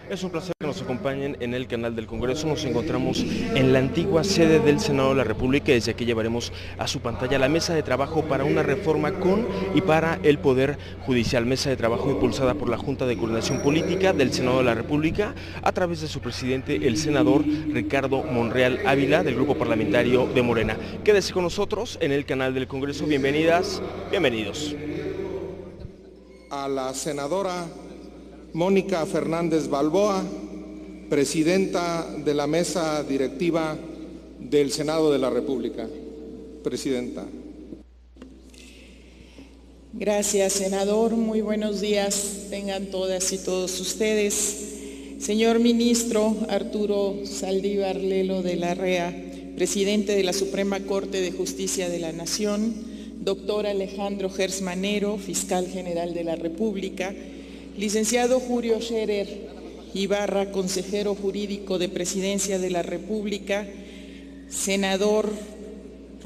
Es un placer que nos acompañen en el canal del Congreso. Nos encontramos en la antigua sede del Senado de la República y desde aquí llevaremos a su pantalla la mesa de trabajo para una reforma con y para el Poder Judicial. Mesa de trabajo impulsada por la Junta de Coordinación Política del Senado de la República a través de su presidente, el senador Ricardo Monreal Ávila, del Grupo Parlamentario de Morena. Quédese con nosotros en el canal del Congreso. Bienvenidas, bienvenidos. A la senadora Mónica Fernández Balboa, presidenta de la mesa directiva del Senado de la República. Presidenta. Gracias, senador. Muy buenos días tengan todas y todos ustedes. Señor ministro Arturo Saldívar Lelo de la Rea, presidente de la Suprema Corte de Justicia de la Nación, doctor Alejandro Gers Manero, fiscal general de la República, licenciado Julio Scherer Ibarra, consejero jurídico de Presidencia de la República, senador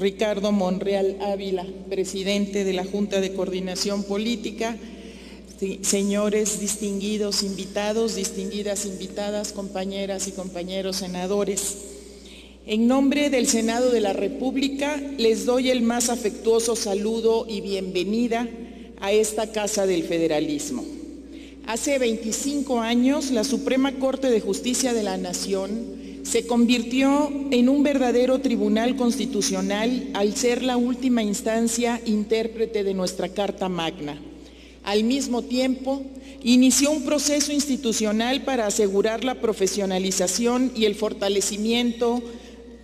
Ricardo Monreal Ávila, presidente de la Junta de Coordinación Política, señores distinguidos invitados, distinguidas invitadas, compañeras y compañeros senadores. En nombre del Senado de la República les doy el más afectuoso saludo y bienvenida a esta Casa del Federalismo. Hace 25 años, la Suprema Corte de Justicia de la Nación se convirtió en un verdadero tribunal constitucional al ser la última instancia intérprete de nuestra Carta Magna. Al mismo tiempo, inició un proceso institucional para asegurar la profesionalización y el fortalecimiento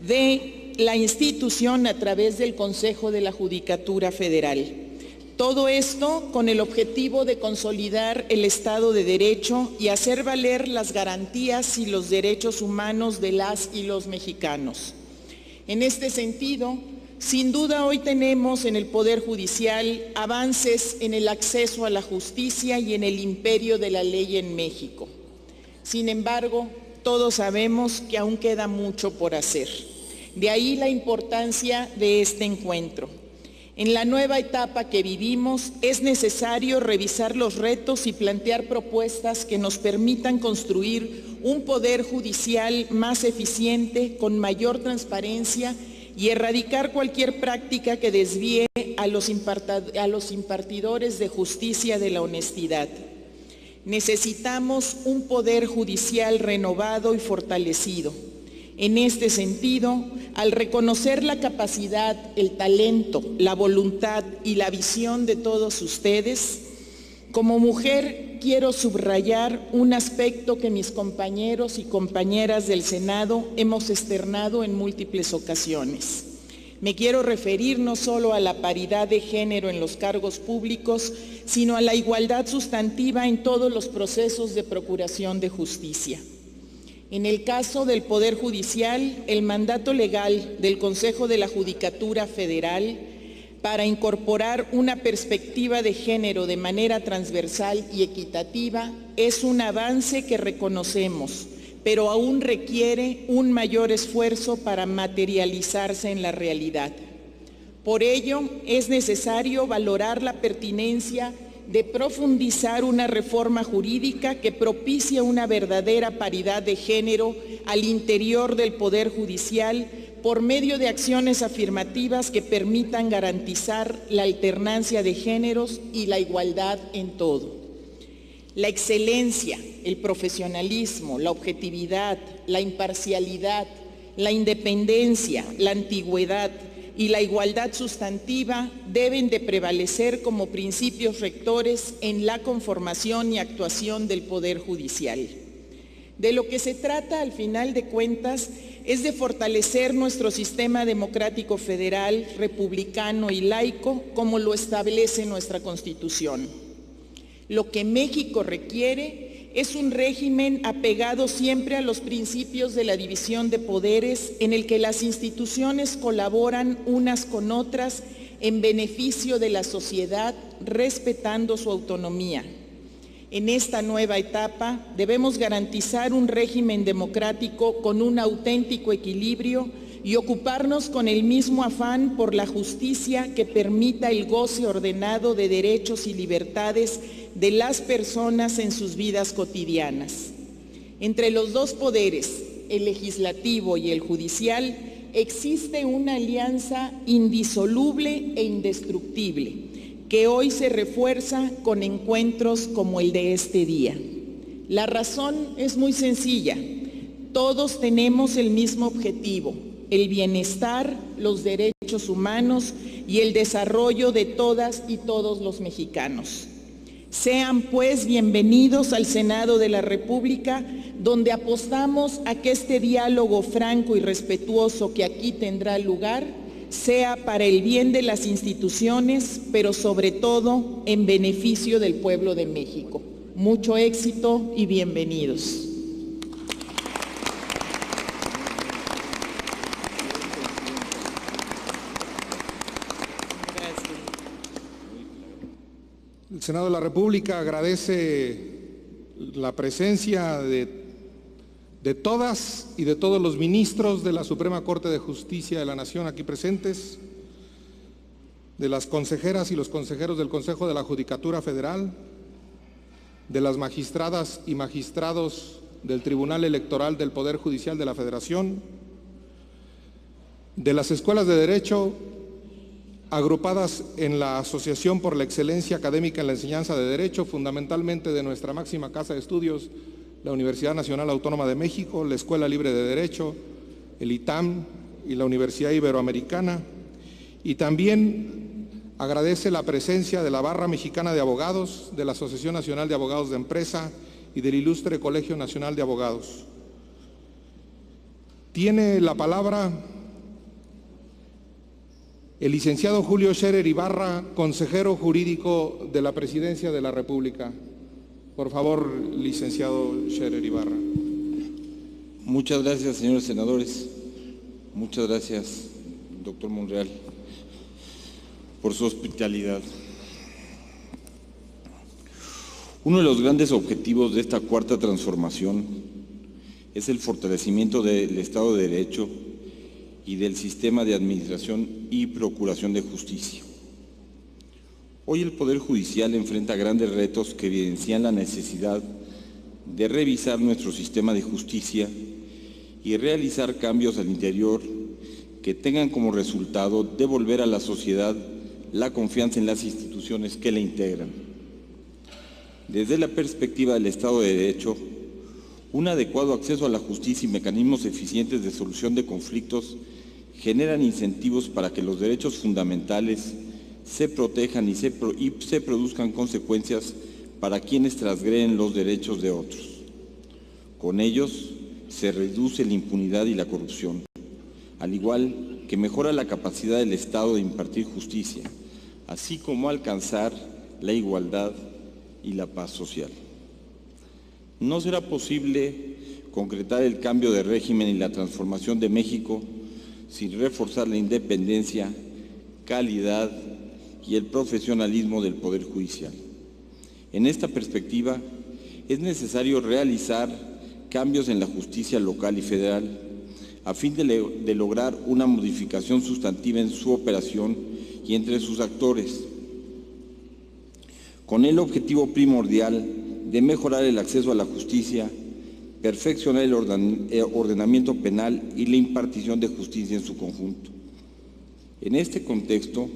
de la institución a través del Consejo de la Judicatura Federal. Todo esto con el objetivo de consolidar el Estado de Derecho y hacer valer las garantías y los derechos humanos de las y los mexicanos. En este sentido, sin duda hoy tenemos en el Poder Judicial avances en el acceso a la justicia y en el imperio de la ley en México. Sin embargo, todos sabemos que aún queda mucho por hacer. De ahí la importancia de este encuentro. En la nueva etapa que vivimos es necesario revisar los retos y plantear propuestas que nos permitan construir un poder judicial más eficiente, con mayor transparencia y erradicar cualquier práctica que desvíe a los impartidores de justicia de la honestidad. Necesitamos un poder judicial renovado y fortalecido. En este sentido, al reconocer la capacidad, el talento, la voluntad y la visión de todos ustedes, como mujer quiero subrayar un aspecto que mis compañeros y compañeras del Senado hemos externado en múltiples ocasiones. Me quiero referir no solo a la paridad de género en los cargos públicos, sino a la igualdad sustantiva en todos los procesos de procuración de justicia. En el caso del Poder Judicial, el mandato legal del Consejo de la Judicatura Federal para incorporar una perspectiva de género de manera transversal y equitativa es un avance que reconocemos, pero aún requiere un mayor esfuerzo para materializarse en la realidad. Por ello, es necesario valorar la pertinencia de profundizar una reforma jurídica que propicie una verdadera paridad de género al interior del Poder Judicial por medio de acciones afirmativas que permitan garantizar la alternancia de géneros y la igualdad en todo. La excelencia, el profesionalismo, la objetividad, la imparcialidad, la independencia, la antigüedad y la igualdad sustantiva deben de prevalecer como principios rectores en la conformación y actuación del Poder Judicial. De lo que se trata, al final de cuentas, es de fortalecer nuestro sistema democrático federal, republicano y laico, como lo establece nuestra Constitución. Lo que México requiere es un régimen apegado siempre a los principios de la división de poderes, en el que las instituciones colaboran unas con otras en beneficio de la sociedad, respetando su autonomía. En esta nueva etapa debemos garantizar un régimen democrático con un auténtico equilibrio y ocuparnos con el mismo afán por la justicia que permita el goce ordenado de derechos y libertades de las personas en sus vidas cotidianas. Entre los dos poderes, el legislativo y el judicial, existe una alianza indisoluble e indestructible, que hoy se refuerza con encuentros como el de este día. La razón es muy sencilla. Todos tenemos el mismo objetivo: el bienestar, los derechos humanos y el desarrollo de todas y todos los mexicanos. Sean pues bienvenidos al Senado de la República, donde apostamos a que este diálogo franco y respetuoso que aquí tendrá lugar sea para el bien de las instituciones, pero sobre todo en beneficio del pueblo de México. Mucho éxito y bienvenidos. El Senado de la República agradece la presencia de todas y de todos los ministros de la Suprema Corte de Justicia de la Nación aquí presentes, de las consejeras y los consejeros del Consejo de la Judicatura Federal, de las magistradas y magistrados del Tribunal Electoral del Poder Judicial de la Federación, de las escuelas de Derecho agrupadas en la Asociación por la Excelencia Académica en la Enseñanza de Derecho, fundamentalmente de nuestra máxima casa de estudios, la Universidad Nacional Autónoma de México, la Escuela Libre de Derecho, el ITAM y la Universidad Iberoamericana, y también agradece la presencia de la Barra Mexicana de Abogados, de la Asociación Nacional de Abogados de Empresa y del Ilustre Colegio Nacional de Abogados. Tiene la palabra el licenciado Julio Scherer Ibarra, consejero jurídico de la Presidencia de la República. Por favor, licenciado Scherer Ibarra. Muchas gracias, señores senadores. Muchas gracias, doctor Monreal, por su hospitalidad. Uno de los grandes objetivos de esta cuarta transformación es el fortalecimiento del Estado de Derecho y del sistema de administración y procuración de justicia. Hoy el Poder Judicial enfrenta grandes retos que evidencian la necesidad de revisar nuestro sistema de justicia y realizar cambios al interior que tengan como resultado devolver a la sociedad la confianza en las instituciones que la integran. Desde la perspectiva del Estado de Derecho, un adecuado acceso a la justicia y mecanismos eficientes de solución de conflictos generan incentivos para que los derechos fundamentales se protejan y se produzcan consecuencias para quienes transgreden los derechos de otros. Con ellos se reduce la impunidad y la corrupción, al igual que mejora la capacidad del Estado de impartir justicia, así como alcanzar la igualdad y la paz social. No será posible concretar el cambio de régimen y la transformación de México sin reforzar la independencia, calidad y el profesionalismo del Poder Judicial. En esta perspectiva, es necesario realizar cambios en la justicia local y federal a fin de lograr una modificación sustantiva en su operación y entre sus actores, con el objetivo primordial de mejorar el acceso a la justicia, perfeccionar el ordenamiento penal y la impartición de justicia en su conjunto. En este contexto,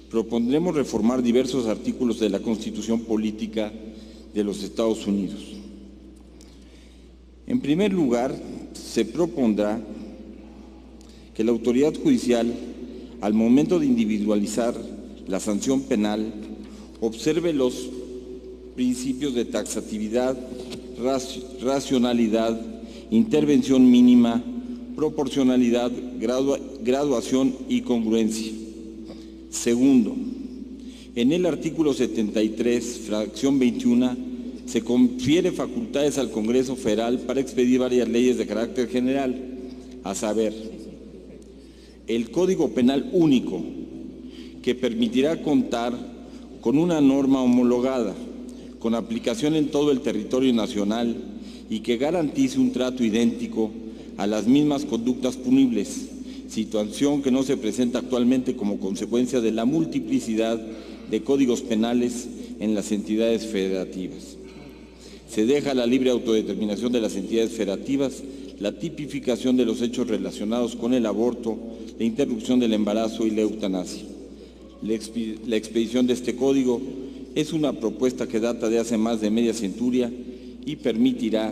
propondremos reformar diversos artículos de la Constitución Política de los Estados Unidos. En primer lugar, se propondrá que la autoridad judicial, al momento de individualizar la sanción penal, observe los principios de taxatividad, racionalidad, intervención mínima, proporcionalidad, graduación y congruencia. Segundo, en el artículo 73, fracción 21, se confiere facultades al Congreso Federal para expedir varias leyes de carácter general, a saber, el Código Penal Único, que permitirá contar con una norma homologada, con aplicación en todo el territorio nacional y que garantice un trato idéntico a las mismas conductas punibles, situación que no se presenta actualmente como consecuencia de la multiplicidad de códigos penales en las entidades federativas. Se deja la libre autodeterminación de las entidades federativas, la tipificación de los hechos relacionados con el aborto, la interrupción del embarazo y la eutanasia. La expedición de este código es una propuesta que data de hace más de media centuria y permitirá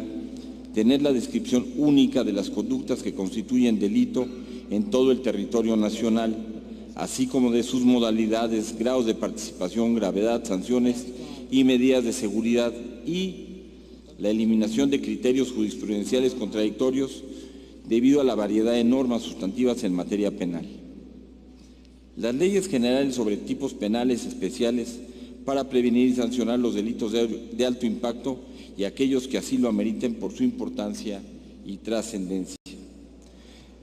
tener la descripción única de las conductas que constituyen delito en todo el territorio nacional, así como de sus modalidades, grados de participación, gravedad, sanciones y medidas de seguridad, y la eliminación de criterios jurisprudenciales contradictorios debido a la variedad de normas sustantivas en materia penal. Las leyes generales sobre tipos penales especiales para prevenir y sancionar los delitos de alto impacto y aquellos que así lo ameriten por su importancia y trascendencia.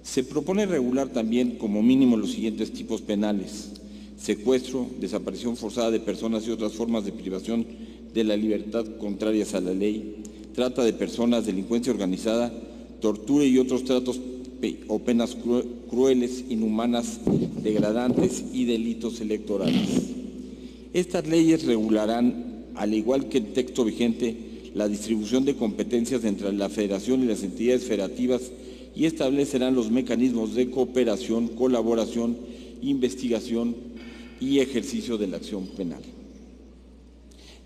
Se propone regular también como mínimo los siguientes tipos penales: secuestro, desaparición forzada de personas y otras formas de privación de la libertad contrarias a la ley, trata de personas, delincuencia organizada, tortura y otros tratos o penas crueles, inhumanas, degradantes y delitos electorales. Estas leyes regularán, al igual que el texto vigente, la distribución de competencias entre la Federación y las entidades federativas y establecerán los mecanismos de cooperación, colaboración, investigación y ejercicio de la acción penal.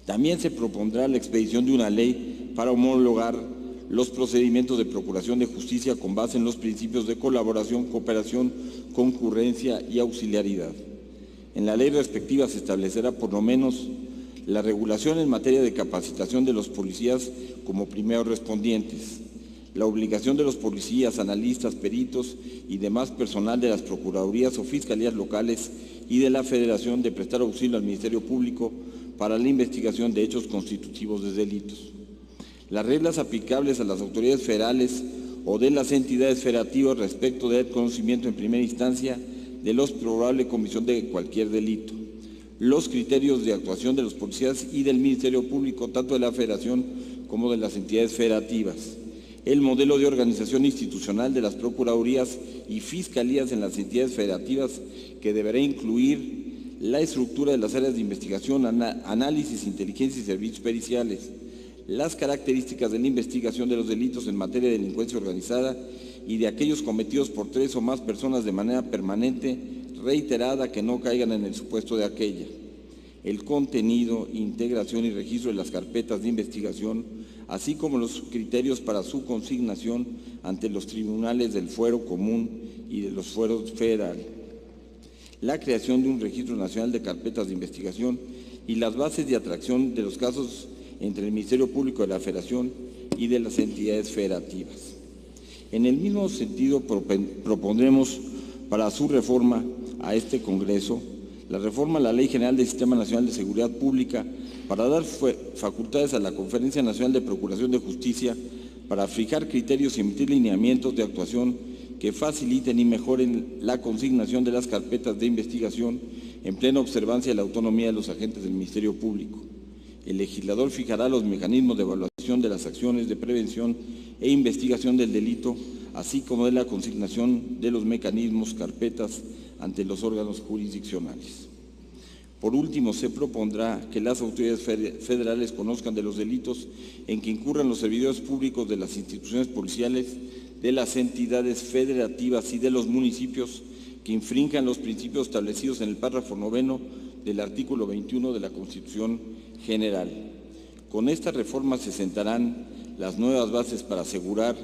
También se propondrá la expedición de una ley para homologar los procedimientos de procuración de justicia con base en los principios de colaboración, cooperación, concurrencia y auxiliaridad. En la ley respectiva se establecerá por lo menos la regulación en materia de capacitación de los policías como primeros respondientes, la obligación de los policías, analistas, peritos y demás personal de las procuradurías o fiscalías locales y de la Federación de prestar auxilio al Ministerio Público para la investigación de hechos constitutivos de delitos. Las reglas aplicables a las autoridades federales o de las entidades federativas respecto del conocimiento en primera instancia de la probable comisión de cualquier delito. Los criterios de actuación de los policías y del Ministerio Público, tanto de la Federación como de las entidades federativas. El modelo de organización institucional de las procuradurías y fiscalías en las entidades federativas, que deberá incluir la estructura de las áreas de investigación, análisis, inteligencia y servicios periciales, las características de la investigación de los delitos en materia de delincuencia organizada y de aquellos cometidos por 3 o más personas de manera permanente, reiterada, que no caigan en el supuesto de aquella. El contenido, integración y registro de las carpetas de investigación, así como los criterios para su consignación ante los tribunales del fuero común y de los fueros federales. La creación de un registro nacional de carpetas de investigación y las bases de atracción de los casos entre el Ministerio Público de la Federación y de las entidades federativas. En el mismo sentido, propondremos para su reforma a este Congreso la reforma a la Ley General del Sistema Nacional de Seguridad Pública para dar facultades a la Conferencia Nacional de Procuración de Justicia para fijar criterios y emitir lineamientos de actuación que faciliten y mejoren la consignación de las carpetas de investigación en plena observancia de la autonomía de los agentes del Ministerio Público. El legislador fijará los mecanismos de evaluación de las acciones de prevención e investigación del delito, así como de la consignación de los mecanismos, carpetas, ante los órganos jurisdiccionales. Por último, se propondrá que las autoridades federales conozcan de los delitos en que incurran los servidores públicos de las instituciones policiales, de las entidades federativas y de los municipios que infrinjan los principios establecidos en el párrafo 9 del artículo 21 de la Constitución General. Con esta reforma se sentarán las nuevas bases para asegurar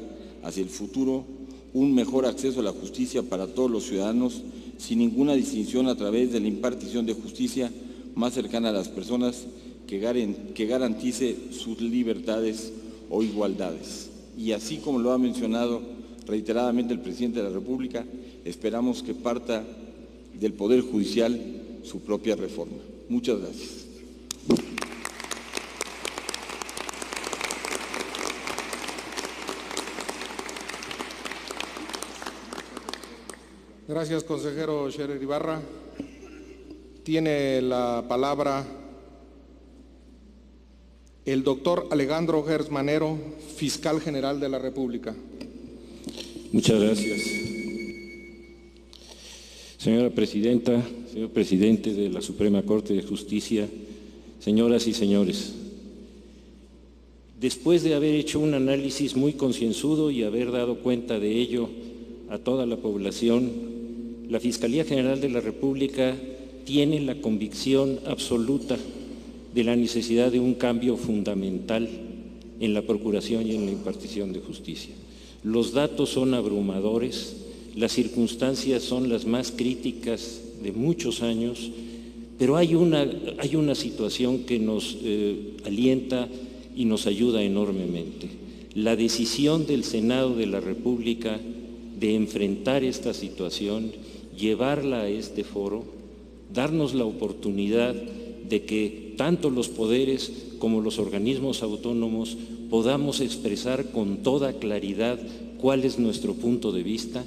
hacia el futuro un mejor acceso a la justicia para todos los ciudadanos, sin ninguna distinción, a través de la impartición de justicia más cercana a las personas que garantice sus libertades o igualdades. Y así como lo ha mencionado reiteradamente el presidente de la República, esperamos que parta del Poder Judicial su propia reforma. Muchas gracias. Gracias, consejero Scherer Ibarra. Tiene la palabra el doctor Alejandro Gers Manero, fiscal general de la República. Muchas gracias. Señora Presidenta, señor Presidente de la Suprema Corte de Justicia, señoras y señores, Después de haber hecho un análisis muy concienzudo y haber dado cuenta de ello a toda la población, la Fiscalía General de la República tiene la convicción absoluta de la necesidad de un cambio fundamental en la procuración y en la impartición de justicia. Los datos son abrumadores, las circunstancias son las más críticas de muchos años, pero hay una situación que nos alienta y nos ayuda enormemente. La decisión del Senado de la República de enfrentar esta situación, llevarla a este foro, darnos la oportunidad de que tanto los poderes como los organismos autónomos podamos expresar con toda claridad cuál es nuestro punto de vista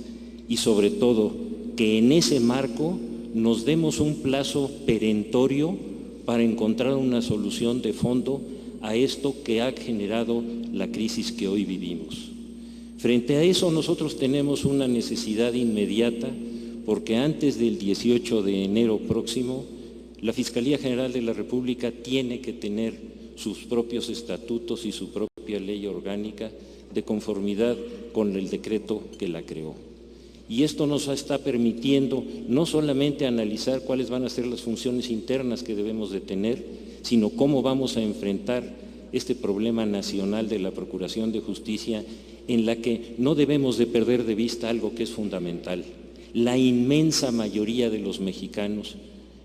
y sobre todo que en ese marco nos demos un plazo perentorio para encontrar una solución de fondo a esto que ha generado la crisis que hoy vivimos. Frente a eso nosotros tenemos una necesidad inmediata porque antes del 18 de enero próximo la Fiscalía General de la República tiene que tener sus propios estatutos y su propia ley orgánica de conformidad con el decreto que la creó. Y esto nos está permitiendo no solamente analizar cuáles van a ser las funciones internas que debemos de tener, sino cómo vamos a enfrentar este problema nacional de la procuración de justicia en la que no debemos de perder de vista algo que es fundamental. La inmensa mayoría de los mexicanos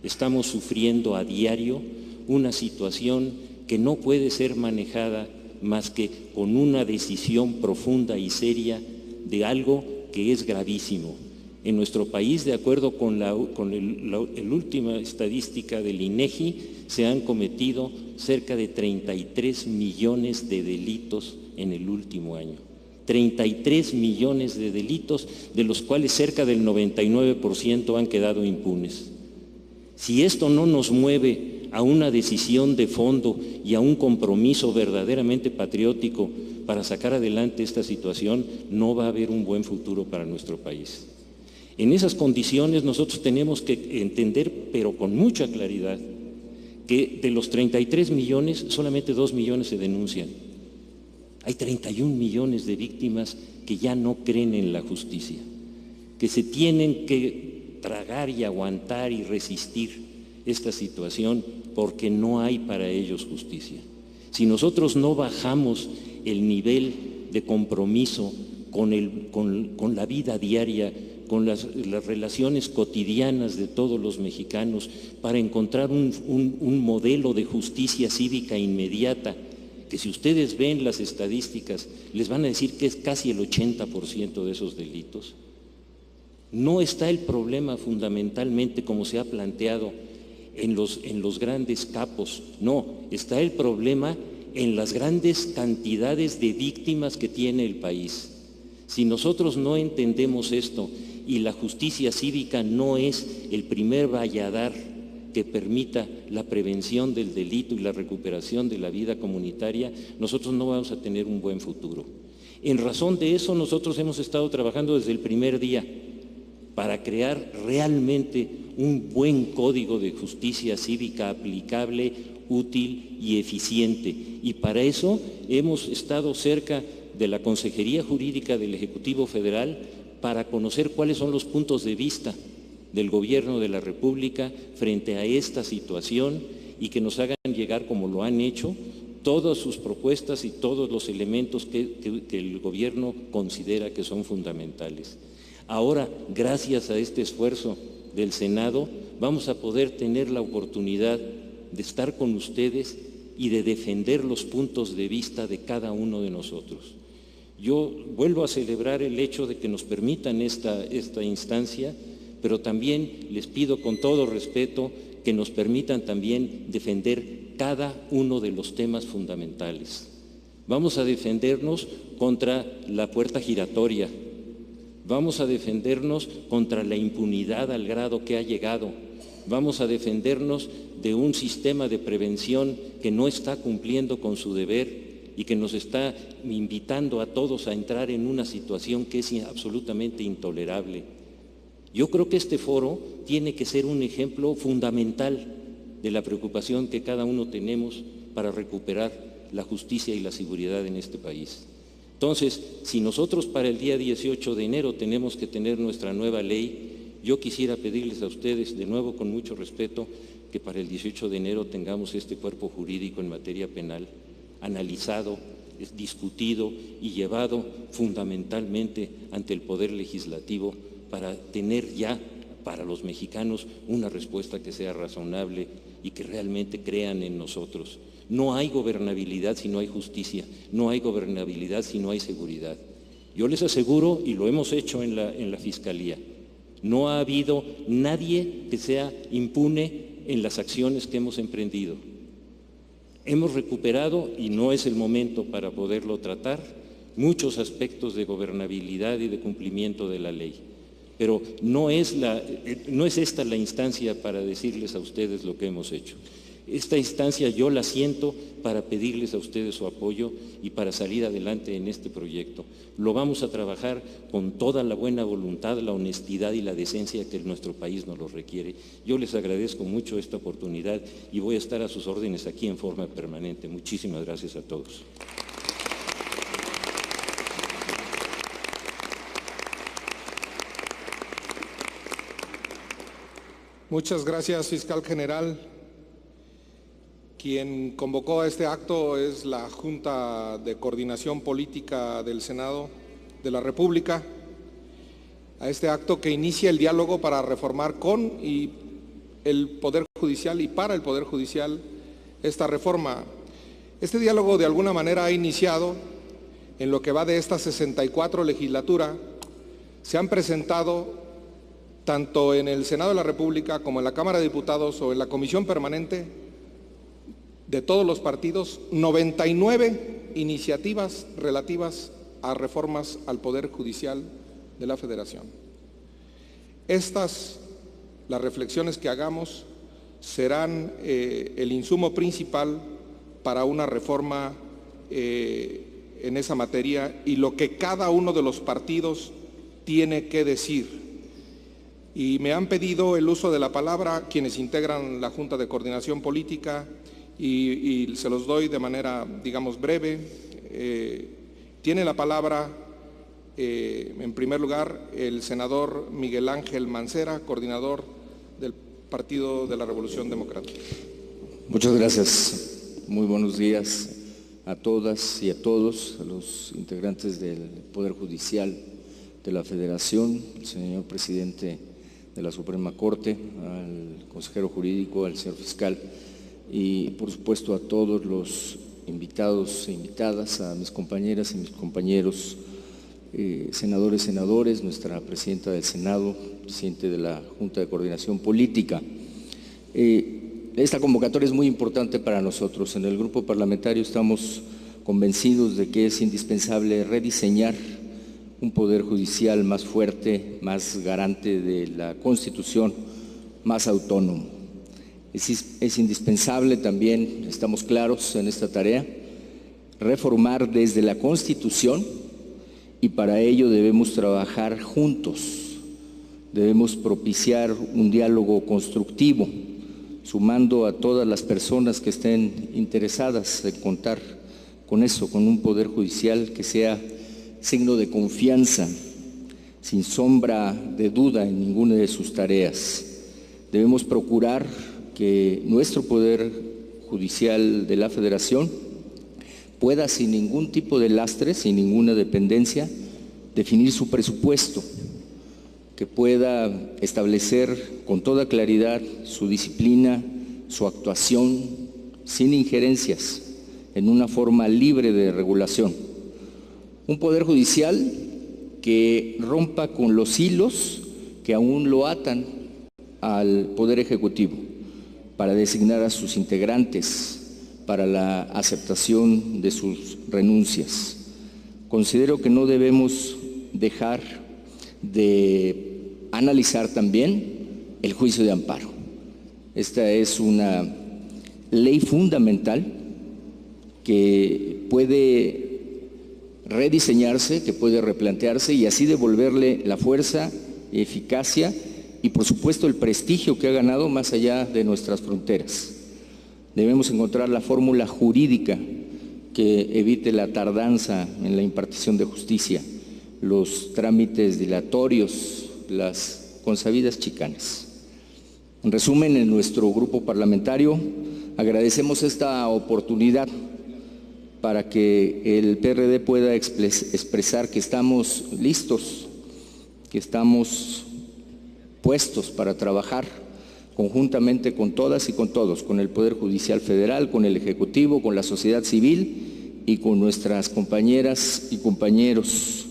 estamos sufriendo a diario una situación que no puede ser manejada más que con una decisión profunda y seria de algo que es gravísimo. En nuestro país, de acuerdo con la última estadística del INEGI, se han cometido cerca de 33 millones de delitos en el último año. 33 millones de delitos, de los cuales cerca del 99% han quedado impunes. Si esto no nos mueve a una decisión de fondo y a un compromiso verdaderamente patriótico para sacar adelante esta situación, no va a haber un buen futuro para nuestro país. En esas condiciones nosotros tenemos que entender, pero con mucha claridad, que de los 33 millones, solamente 2 millones se denuncian. Hay 31 millones de víctimas que ya no creen en la justicia, que se tienen que tragar y aguantar y resistir esta situación porque no hay para ellos justicia. Si nosotros no bajamos el nivel de compromiso con la vida diaria, con las relaciones cotidianas de todos los mexicanos, para encontrar un modelo de justicia cívica inmediata, que si ustedes ven las estadísticas, les van a decir que es casi el 80% de esos delitos. No está el problema fundamentalmente como se ha planteado en los grandes capos, no, está el problema en las grandes cantidades de víctimas que tiene el país. Si nosotros no entendemos esto y la justicia cívica no es el primer valladar que permita la prevención del delito y la recuperación de la vida comunitaria, nosotros no vamos a tener un buen futuro. En razón de eso, nosotros hemos estado trabajando desde el primer día para crear realmente un buen código de justicia cívica aplicable, útil y eficiente. Y para eso hemos estado cerca de la Consejería Jurídica del Ejecutivo Federal para conocer cuáles son los puntos de vista del Gobierno de la República frente a esta situación y que nos hagan llegar, como lo han hecho, todas sus propuestas y todos los elementos que el Gobierno considera que son fundamentales. Ahora, gracias a este esfuerzo del Senado, vamos a poder tener la oportunidad de estar con ustedes y de defender los puntos de vista de cada uno de nosotros. Yo vuelvo a celebrar el hecho de que nos permitan esta instancia, pero también les pido con todo respeto que nos permitan también defender cada uno de los temas fundamentales. Vamos a defendernos contra la puerta giratoria, vamos a defendernos contra la impunidad al grado que ha llegado, vamos a defendernos de un sistema de prevención que no está cumpliendo con su deber y que nos está invitando a todos a entrar en una situación que es absolutamente intolerable. Yo creo que este foro tiene que ser un ejemplo fundamental de la preocupación que cada uno tenemos para recuperar la justicia y la seguridad en este país. Entonces, si nosotros para el día 18 de enero tenemos que tener nuestra nueva ley, yo quisiera pedirles a ustedes, de nuevo con mucho respeto, que para el 18 de enero tengamos este cuerpo jurídico en materia penal analizado, discutido y llevado fundamentalmente ante el Poder Legislativo para tener ya para los mexicanos una respuesta que sea razonable y que realmente crean en nosotros. No hay gobernabilidad si no hay justicia, no hay gobernabilidad si no hay seguridad. Yo les aseguro, y lo hemos hecho en la Fiscalía, no ha habido nadie que sea impune en las acciones que hemos emprendido. Hemos recuperado, y no es el momento para poderlo tratar, muchos aspectos de gobernabilidad y de cumplimiento de la ley. Pero no es esta la instancia para decirles a ustedes lo que hemos hecho. Esta instancia yo la siento para pedirles a ustedes su apoyo y para salir adelante en este proyecto. Lo vamos a trabajar con toda la buena voluntad, la honestidad y la decencia que nuestro país nos lo requiere. Yo les agradezco mucho esta oportunidad y voy a estar a sus órdenes aquí en forma permanente. Muchísimas gracias a todos. Muchas gracias, fiscal general. Quien convocó a este acto es la Junta de Coordinación Política del Senado de la República, a este acto que inicia el diálogo para reformar con y el Poder Judicial y para el Poder Judicial esta reforma. Este diálogo de alguna manera ha iniciado en lo que va de esta 64 legislatura. Se han presentado tanto en el Senado de la República como en la Cámara de Diputados o en la Comisión Permanente de todos los partidos, 99 iniciativas relativas a reformas al Poder Judicial de la Federación. Estas, las reflexiones que hagamos, serán el insumo principal para una reforma en esa materia y lo que cada uno de los partidos tiene que decir. Y me han pedido el uso de la palabra quienes integran la Junta de Coordinación Política y se los doy de manera, digamos, breve. Tiene la palabra, en primer lugar, el senador Miguel Ángel Mancera, coordinador del Partido de la Revolución Democrática. Muchas gracias. Muy buenos días a todas y a todos, a los integrantes del Poder Judicial de la Federación, al señor presidente de la Suprema Corte, al consejero jurídico, al señor fiscal y por supuesto a todos los invitados e invitadas, a mis compañeras y mis compañeros senadores, nuestra presidenta del Senado, presidente de la Junta de Coordinación Política. Esta convocatoria es muy importante para nosotros. En el grupo parlamentario estamos convencidos de que es indispensable rediseñar un poder judicial más fuerte, más garante de la Constitución, más autónomo. Es indispensable también, estamos claros en esta tarea, reformar desde la Constitución y para ello debemos trabajar juntos, debemos propiciar un diálogo constructivo, sumando a todas las personas que estén interesadas en contar con eso, con un poder judicial que sea signo de confianza, sin sombra de duda en ninguna de sus tareas. Debemos procurar que nuestro Poder Judicial de la Federación pueda, sin ningún tipo de lastre, sin ninguna dependencia, definir su presupuesto, que pueda establecer con toda claridad su disciplina, su actuación, sin injerencias, en una forma libre de regulación. Un Poder Judicial que rompa con los hilos que aún lo atan al Poder Ejecutivo para designar a sus integrantes, para la aceptación de sus renuncias. Considero que no debemos dejar de analizar también el juicio de amparo. Esta es una ley fundamental que puede rediseñarse, que puede replantearse y así devolverle la fuerza, eficacia y por supuesto el prestigio que ha ganado más allá de nuestras fronteras. Debemos encontrar la fórmula jurídica que evite la tardanza en la impartición de justicia, los trámites dilatorios, las consabidas chicanas. En resumen, en nuestro grupo parlamentario agradecemos esta oportunidad para que el PRD pueda expresar que estamos listos, que estamos puestos para trabajar conjuntamente con todas y con todos, con el Poder Judicial Federal, con el Ejecutivo, con la sociedad civil y con nuestras compañeras y compañeros,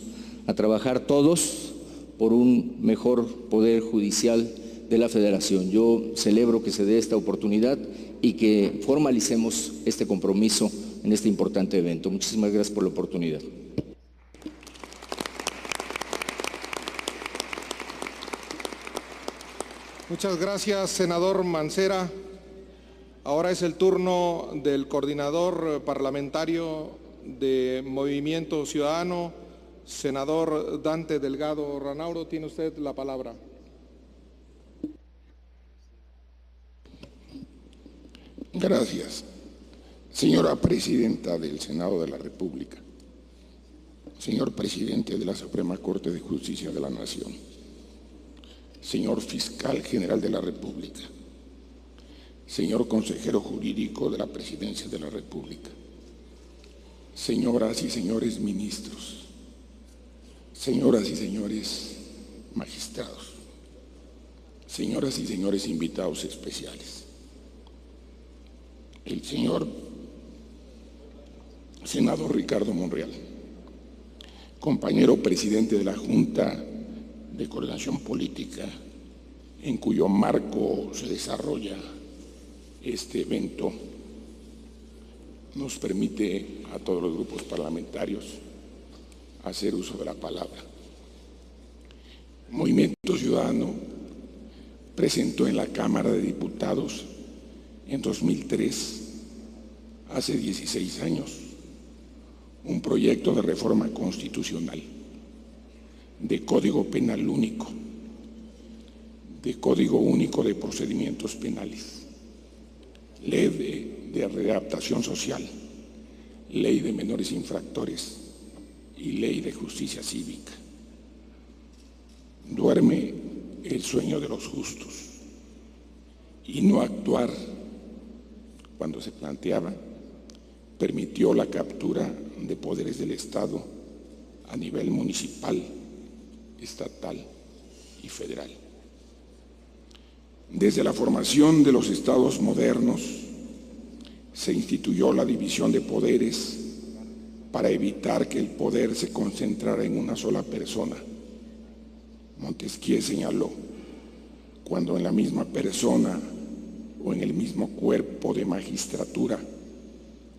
a trabajar todos por un mejor Poder Judicial de la Federación. Yo celebro que se dé esta oportunidad y que formalicemos este compromiso en este importante evento. Muchísimas gracias por la oportunidad. Muchas gracias, senador Mancera. Ahora es el turno del coordinador parlamentario de Movimiento Ciudadano, senador Dante Delgado Ranauro. Tiene usted la palabra. Gracias. Señora Presidenta del Senado de la República, señor Presidente de la Suprema Corte de Justicia de la Nación, señor Fiscal General de la República, señor Consejero Jurídico de la Presidencia de la República, señoras y señores ministros, señoras y señores magistrados, señoras y señores invitados especiales, el señor senador Ricardo Monreal, compañero presidente de la Junta de Coordinación Política, en cuyo marco se desarrolla este evento, nos permite a todos los grupos parlamentarios hacer uso de la palabra. Movimiento Ciudadano presentó en la Cámara de Diputados en 2003, hace 16 años, un proyecto de reforma constitucional, de Código Penal Único, de Código Único de Procedimientos Penales, Ley de Readaptación Social, Ley de Menores Infractores y Ley de Justicia Cívica. Duerme el sueño de los justos, y no actuar cuando se planteaba permitió la captura de poderes del Estado a nivel municipal, estatal y federal. Desde la formación de los estados modernos se instituyó la división de poderes para evitar que el poder se concentrara en una sola persona. Montesquieu señaló: cuando en la misma persona o en el mismo cuerpo de magistratura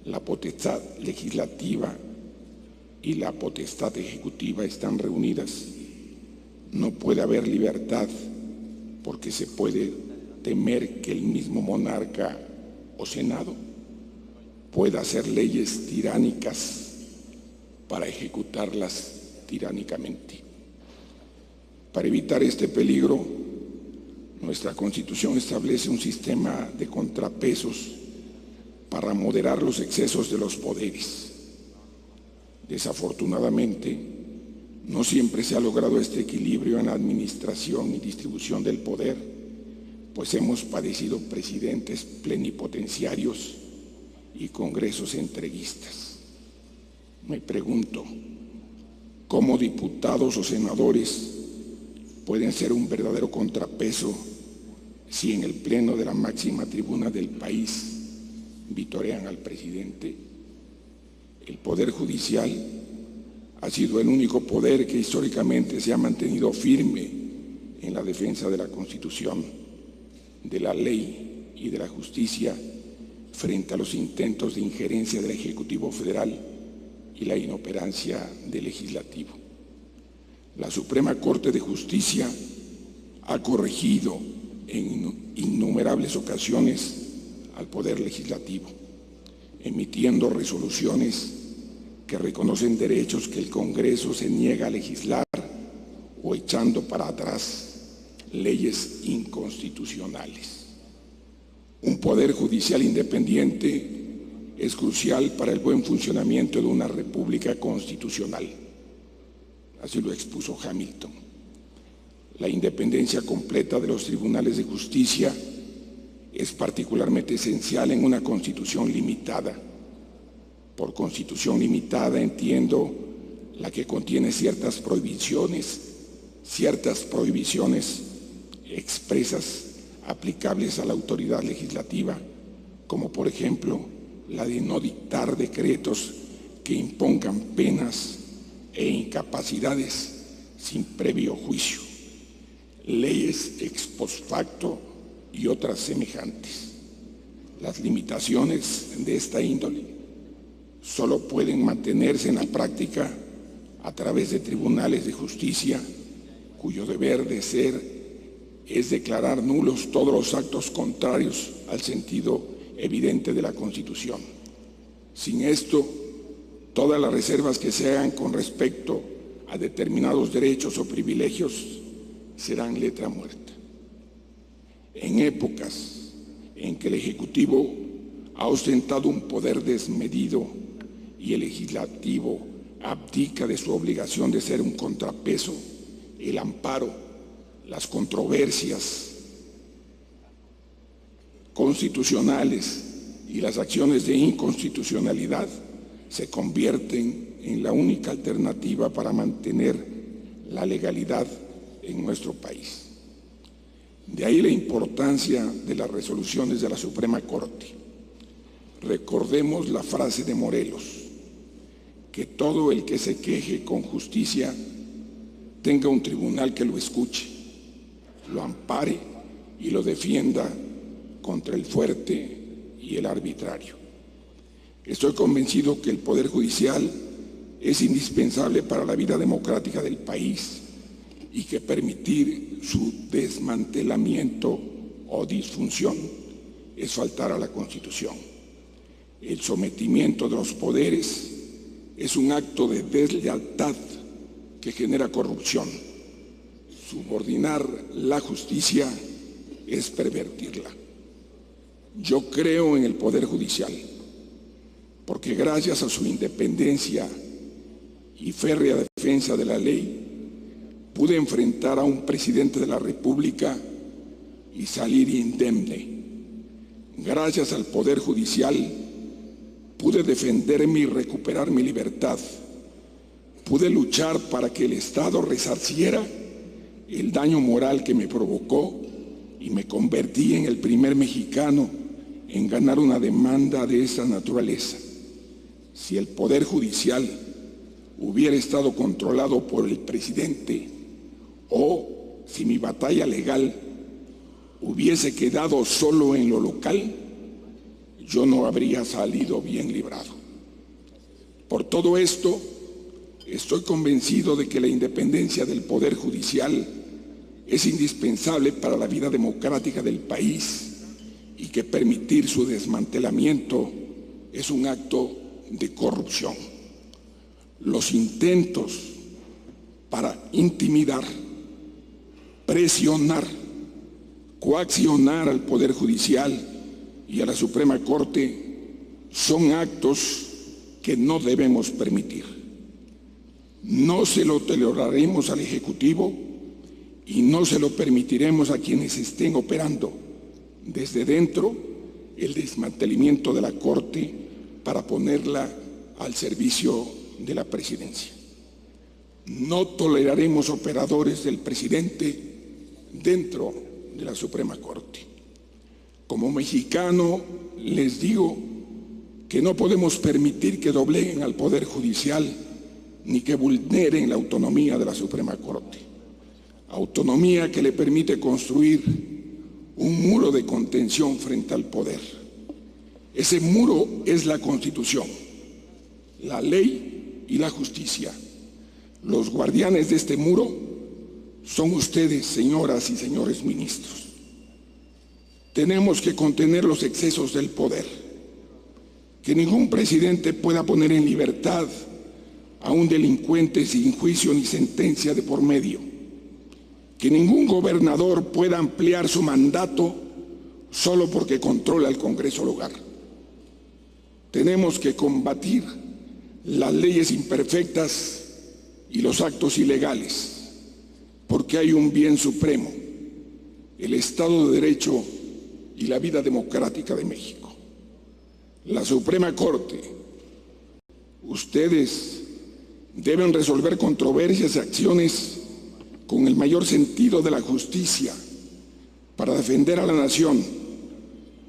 la potestad legislativa y la potestad ejecutiva están reunidas, no puede haber libertad, porque se puede temer que el mismo monarca o senado pueda hacer leyes tiránicas para ejecutarlas tiránicamente. Para evitar este peligro, nuestra Constitución establece un sistema de contrapesos para moderar los excesos de los poderes. Desafortunadamente, no siempre se ha logrado este equilibrio en la administración y distribución del poder, pues hemos padecido presidentes plenipotenciarios y congresos entreguistas. Me pregunto, ¿cómo diputados o senadores pueden ser un verdadero contrapeso si en el pleno de la máxima tribuna del país vitorean al presidente? El Poder Judicial ha sido el único poder que históricamente se ha mantenido firme en la defensa de la Constitución, de la ley y de la justicia frente a los intentos de injerencia del Ejecutivo Federal y la inoperancia del Legislativo. La Suprema Corte de Justicia ha corregido en innumerables ocasiones al Poder Legislativo, emitiendo resoluciones que reconocen derechos que el Congreso se niega a legislar o echando para atrás leyes inconstitucionales. Un Poder Judicial independiente es crucial para el buen funcionamiento de una república constitucional. Así lo expuso Hamilton. La independencia completa de los tribunales de justicia es particularmente esencial en una constitución limitada. Por constitución limitada entiendo la que contiene ciertas prohibiciones expresas aplicables a la autoridad legislativa, como por ejemplo la de no dictar decretos que impongan penas e incapacidades sin previo juicio, leyes ex post facto y otras semejantes. Las limitaciones de esta índole solo pueden mantenerse en la práctica a través de tribunales de justicia cuyo deber de ser es declarar nulos todos los actos contrarios al sentido evidente de la Constitución. Sin esto, todas las reservas que se hagan con respecto a determinados derechos o privilegios serán letra muerta. En épocas en que el Ejecutivo ha ostentado un poder desmedido y el Legislativo abdica de su obligación de ser un contrapeso, el amparo, las controversias constitucionales y las acciones de inconstitucionalidad se convierten en la única alternativa para mantener la legalidad en nuestro país. De ahí la importancia de las resoluciones de la Suprema Corte. Recordemos la frase de Morelos, que todo el que se queje con justicia tenga un tribunal que lo escuche, lo ampare y lo defienda contra el fuerte y el arbitrario. Estoy convencido que el Poder Judicial es indispensable para la vida democrática del país y que permitir su desmantelamiento o disfunción es faltar a la Constitución. El sometimiento de los poderes es un acto de deslealtad que genera corrupción. Subordinar la justicia es pervertirla. Yo creo en el Poder Judicial, porque gracias a su independencia y férrea defensa de la ley, pude enfrentar a un presidente de la República y salir indemne. Gracias al Poder Judicial, pude defenderme y recuperar mi libertad. Pude luchar para que el Estado resarciera el daño moral que me provocó y me convertí en el primer mexicano en ganar una demanda de esa naturaleza. Si el Poder Judicial hubiera estado controlado por el presidente o si mi batalla legal hubiese quedado solo en lo local, yo no habría salido bien librado. Por todo esto, estoy convencido de que la independencia del Poder Judicial es indispensable para la vida democrática del país y que permitir su desmantelamiento es un acto de corrupción. Los intentos para intimidar, presionar, coaccionar al Poder Judicial y a la Suprema Corte son actos que no debemos permitir. No se lo toleraremos al Ejecutivo y no se lo permitiremos a quienes estén operando desde dentro el desmantelamiento de la Corte para ponerla al servicio de la Presidencia. No toleraremos operadores del presidente dentro de la Suprema Corte. Como mexicano les digo que no podemos permitir que dobleguen al Poder Judicial ni que vulneren la autonomía de la Suprema Corte. Autonomía que le permite construir un muro de contención frente al poder. Ese muro es la Constitución, la ley y la justicia. Los guardianes de este muro son ustedes, señoras y señores ministros. Tenemos que contener los excesos del poder. Que ningún presidente pueda poner en libertad a un delincuente sin juicio ni sentencia de por medio. Que ningún gobernador pueda ampliar su mandato solo porque controla el Congreso local. Tenemos que combatir las leyes imperfectas y los actos ilegales, porque hay un bien supremo, el Estado de Derecho y la vida democrática de México. La Suprema Corte, ustedes deben resolver controversias y acciones con el mayor sentido de la justicia para defender a la nación,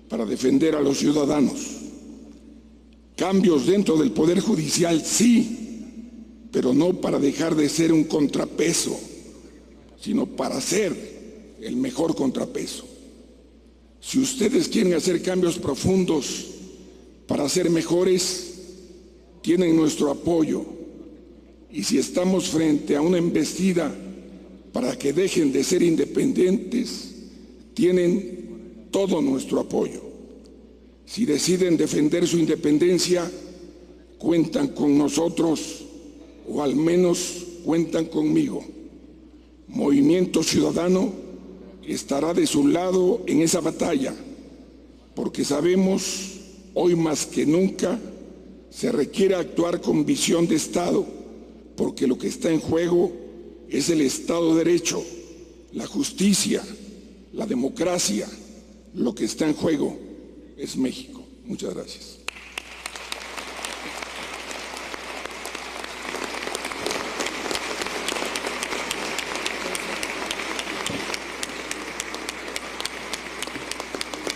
para defender a los ciudadanos. Cambios dentro del Poder Judicial, sí, pero no para dejar de ser un contrapeso, sino para ser el mejor contrapeso. Si ustedes quieren hacer cambios profundos para ser mejores, tienen nuestro apoyo. Y si estamos frente a una embestida para que dejen de ser independientes, tienen todo nuestro apoyo. Si deciden defender su independencia, cuentan con nosotros, o al menos cuentan conmigo. Movimiento Ciudadano estará de su lado en esa batalla, porque sabemos, hoy más que nunca, se requiere actuar con visión de Estado, porque lo que está en juego es el Estado de Derecho, la justicia, la democracia. Lo que está en juego es México. Muchas gracias.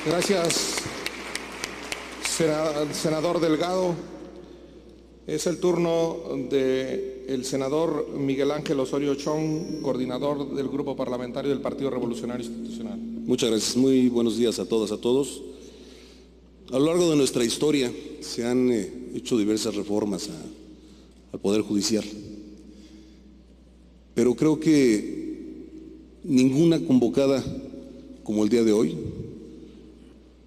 Gracias, senador Delgado. Es el turno del senador Miguel Ángel Osorio Chong, coordinador del Grupo Parlamentario del Partido Revolucionario Institucional. Muchas gracias. Muy buenos días a todas, a todos. A lo largo de nuestra historia se han hecho diversas reformas al Poder Judicial, pero creo que ninguna convocada como el día de hoy.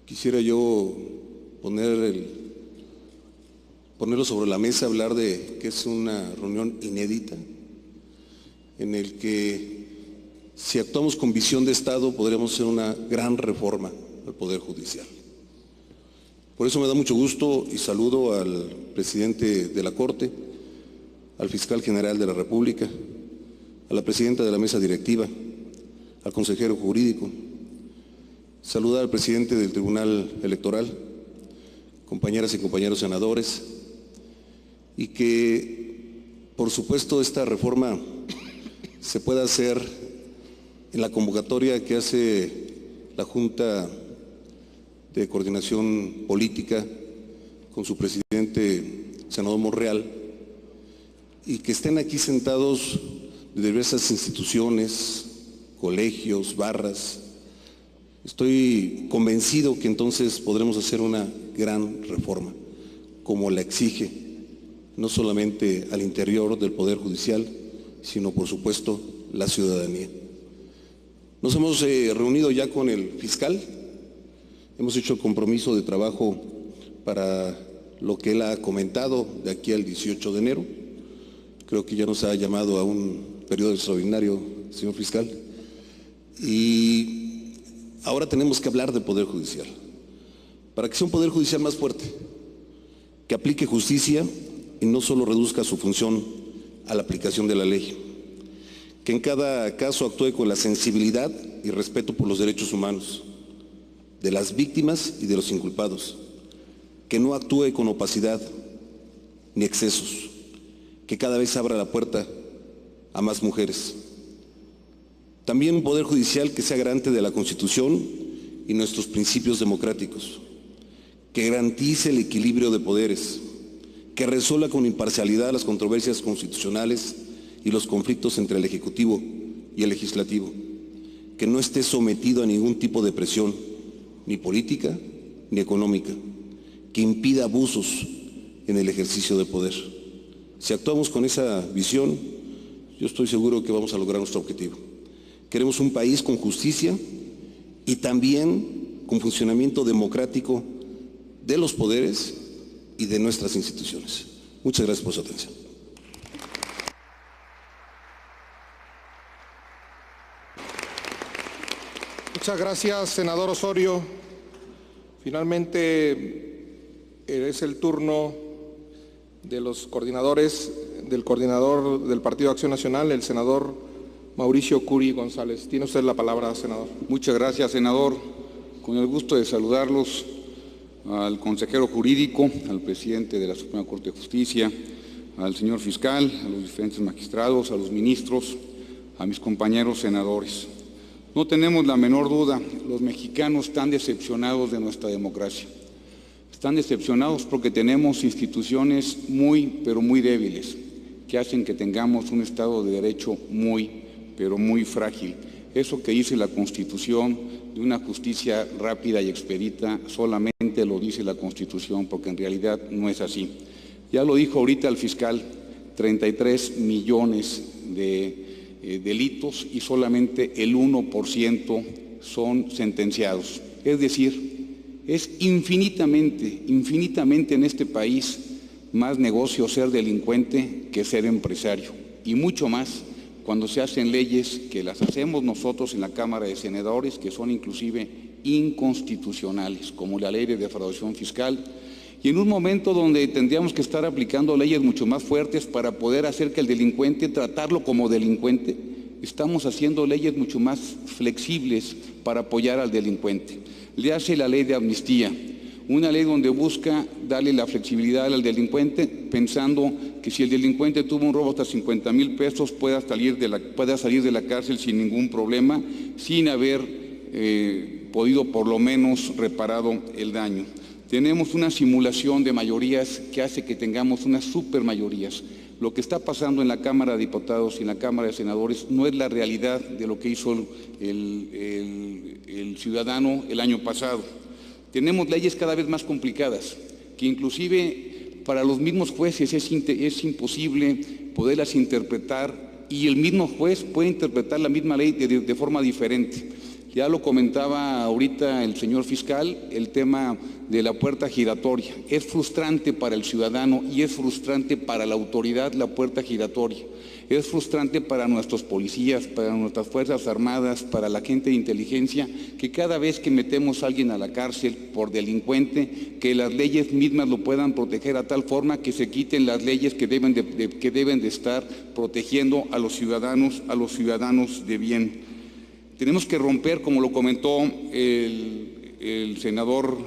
Quisiera yo ponerlo sobre la mesa, hablar de que es una reunión inédita, en el que si actuamos con visión de Estado podríamos hacer una gran reforma al Poder Judicial. Por eso me da mucho gusto y saludo al presidente de la Corte, al fiscal general de la República, a la presidenta de la mesa directiva, al consejero jurídico, saludar al presidente del Tribunal Electoral, compañeras y compañeros senadores, y que, por supuesto, esta reforma se pueda hacer en la convocatoria que hace la Junta de Coordinación Política con su presidente, senador Monreal, y que estén aquí sentados de diversas instituciones, colegios, barras. Estoy convencido que entonces podremos hacer una gran reforma, como la exige no solamente al interior del Poder Judicial, sino por supuesto la ciudadanía. Nos hemos reunido ya con el fiscal, hemos hecho el compromiso de trabajo para lo que él ha comentado de aquí al 18 de enero. Creo que ya nos ha llamado a un periodo extraordinario, señor fiscal, y ahora tenemos que hablar del Poder Judicial, para que sea un Poder Judicial más fuerte, que aplique justicia y no solo reduzca su función a la aplicación de la ley, que en cada caso actúe con la sensibilidad y respeto por los derechos humanos de las víctimas y de los inculpados, que no actúe con opacidad ni excesos, que cada vez abra la puerta a más mujeres. También un Poder Judicial que sea garante de la Constitución y nuestros principios democráticos, que garantice el equilibrio de poderes, que resuelva con imparcialidad las controversias constitucionales y los conflictos entre el Ejecutivo y el Legislativo, que no esté sometido a ningún tipo de presión, ni política ni económica, que impida abusos en el ejercicio de poder. Si actuamos con esa visión, yo estoy seguro que vamos a lograr nuestro objetivo. Queremos un país con justicia y también con funcionamiento democrático de los poderes y de nuestras instituciones. Muchas gracias por su atención. Muchas gracias, senador Osorio. Finalmente, Es el turno de los coordinadores, del coordinador del Partido Acción Nacional, el senador Mauricio Curi González. Tiene usted la palabra, senador. Muchas gracias, senador. Con el gusto de saludarlos, al consejero jurídico, al presidente de la Suprema Corte de Justicia, al señor fiscal, a los diferentes magistrados, a los ministros, a mis compañeros senadores. No tenemos la menor duda, los mexicanos están decepcionados de nuestra democracia. Están decepcionados porque tenemos instituciones muy, pero muy débiles, que hacen que tengamos un Estado de Derecho muy, pero muy frágil. Eso que dice la Constitución de una justicia rápida y expedita, solamente lo dice la Constitución, porque en realidad no es así. Ya lo dijo ahorita el fiscal, 33 millones de delitos y solamente el 1% son sentenciados. Es decir, es infinitamente en este país más negocio ser delincuente que ser empresario, y mucho más cuando se hacen leyes que las hacemos nosotros en la Cámara de Senadores, que son inclusive inconstitucionales, como la ley de defraudación fiscal, y en un momento donde tendríamos que estar aplicando leyes mucho más fuertes para poder hacer que el delincuente, tratarlo como delincuente, estamos haciendo leyes mucho más flexibles para apoyar al delincuente. Le hace la ley de amnistía, una ley donde busca darle la flexibilidad al delincuente, pensando que si el delincuente tuvo un robo hasta 50,000 pesos, pueda salir de la cárcel sin ningún problema, sin haber podido por lo menos reparado el daño. Tenemos una simulación de mayorías que hace que tengamos unas supermayorías. Lo que está pasando en la Cámara de Diputados y en la Cámara de Senadores no es la realidad de lo que hizo el ciudadano el año pasado. Tenemos leyes cada vez más complicadas, que inclusive para los mismos jueces es imposible poderlas interpretar, y el mismo juez puede interpretar la misma ley de forma diferente. Ya lo comentaba ahorita el señor fiscal, el tema de la puerta giratoria. Es frustrante para el ciudadano y es frustrante para la autoridad la puerta giratoria. Es frustrante para nuestros policías, para nuestras Fuerzas Armadas, para la gente de inteligencia, que cada vez que metemos a alguien a la cárcel por delincuente, que las leyes mismas lo puedan proteger a tal forma que se quiten las leyes que deben de estar protegiendo a los ciudadanos de bien. Tenemos que romper, como lo comentó el senador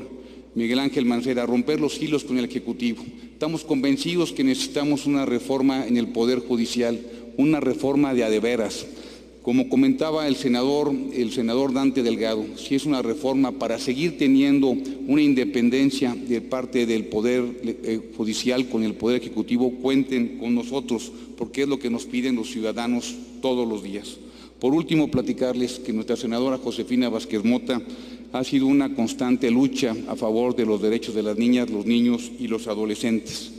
Miguel Ángel Mancera, romper los hilos con el Ejecutivo. Estamos convencidos que necesitamos una reforma en el Poder Judicial, una reforma de a de veras. Como comentaba el senador Dante Delgado, si es una reforma para seguir teniendo una independencia de parte del Poder Judicial con el Poder Ejecutivo, cuenten con nosotros, porque es lo que nos piden los ciudadanos todos los días. Por último, platicarles que nuestra senadora Josefina Vázquez Mota ha sido una constante lucha a favor de los derechos de las niñas, los niños y los adolescentes.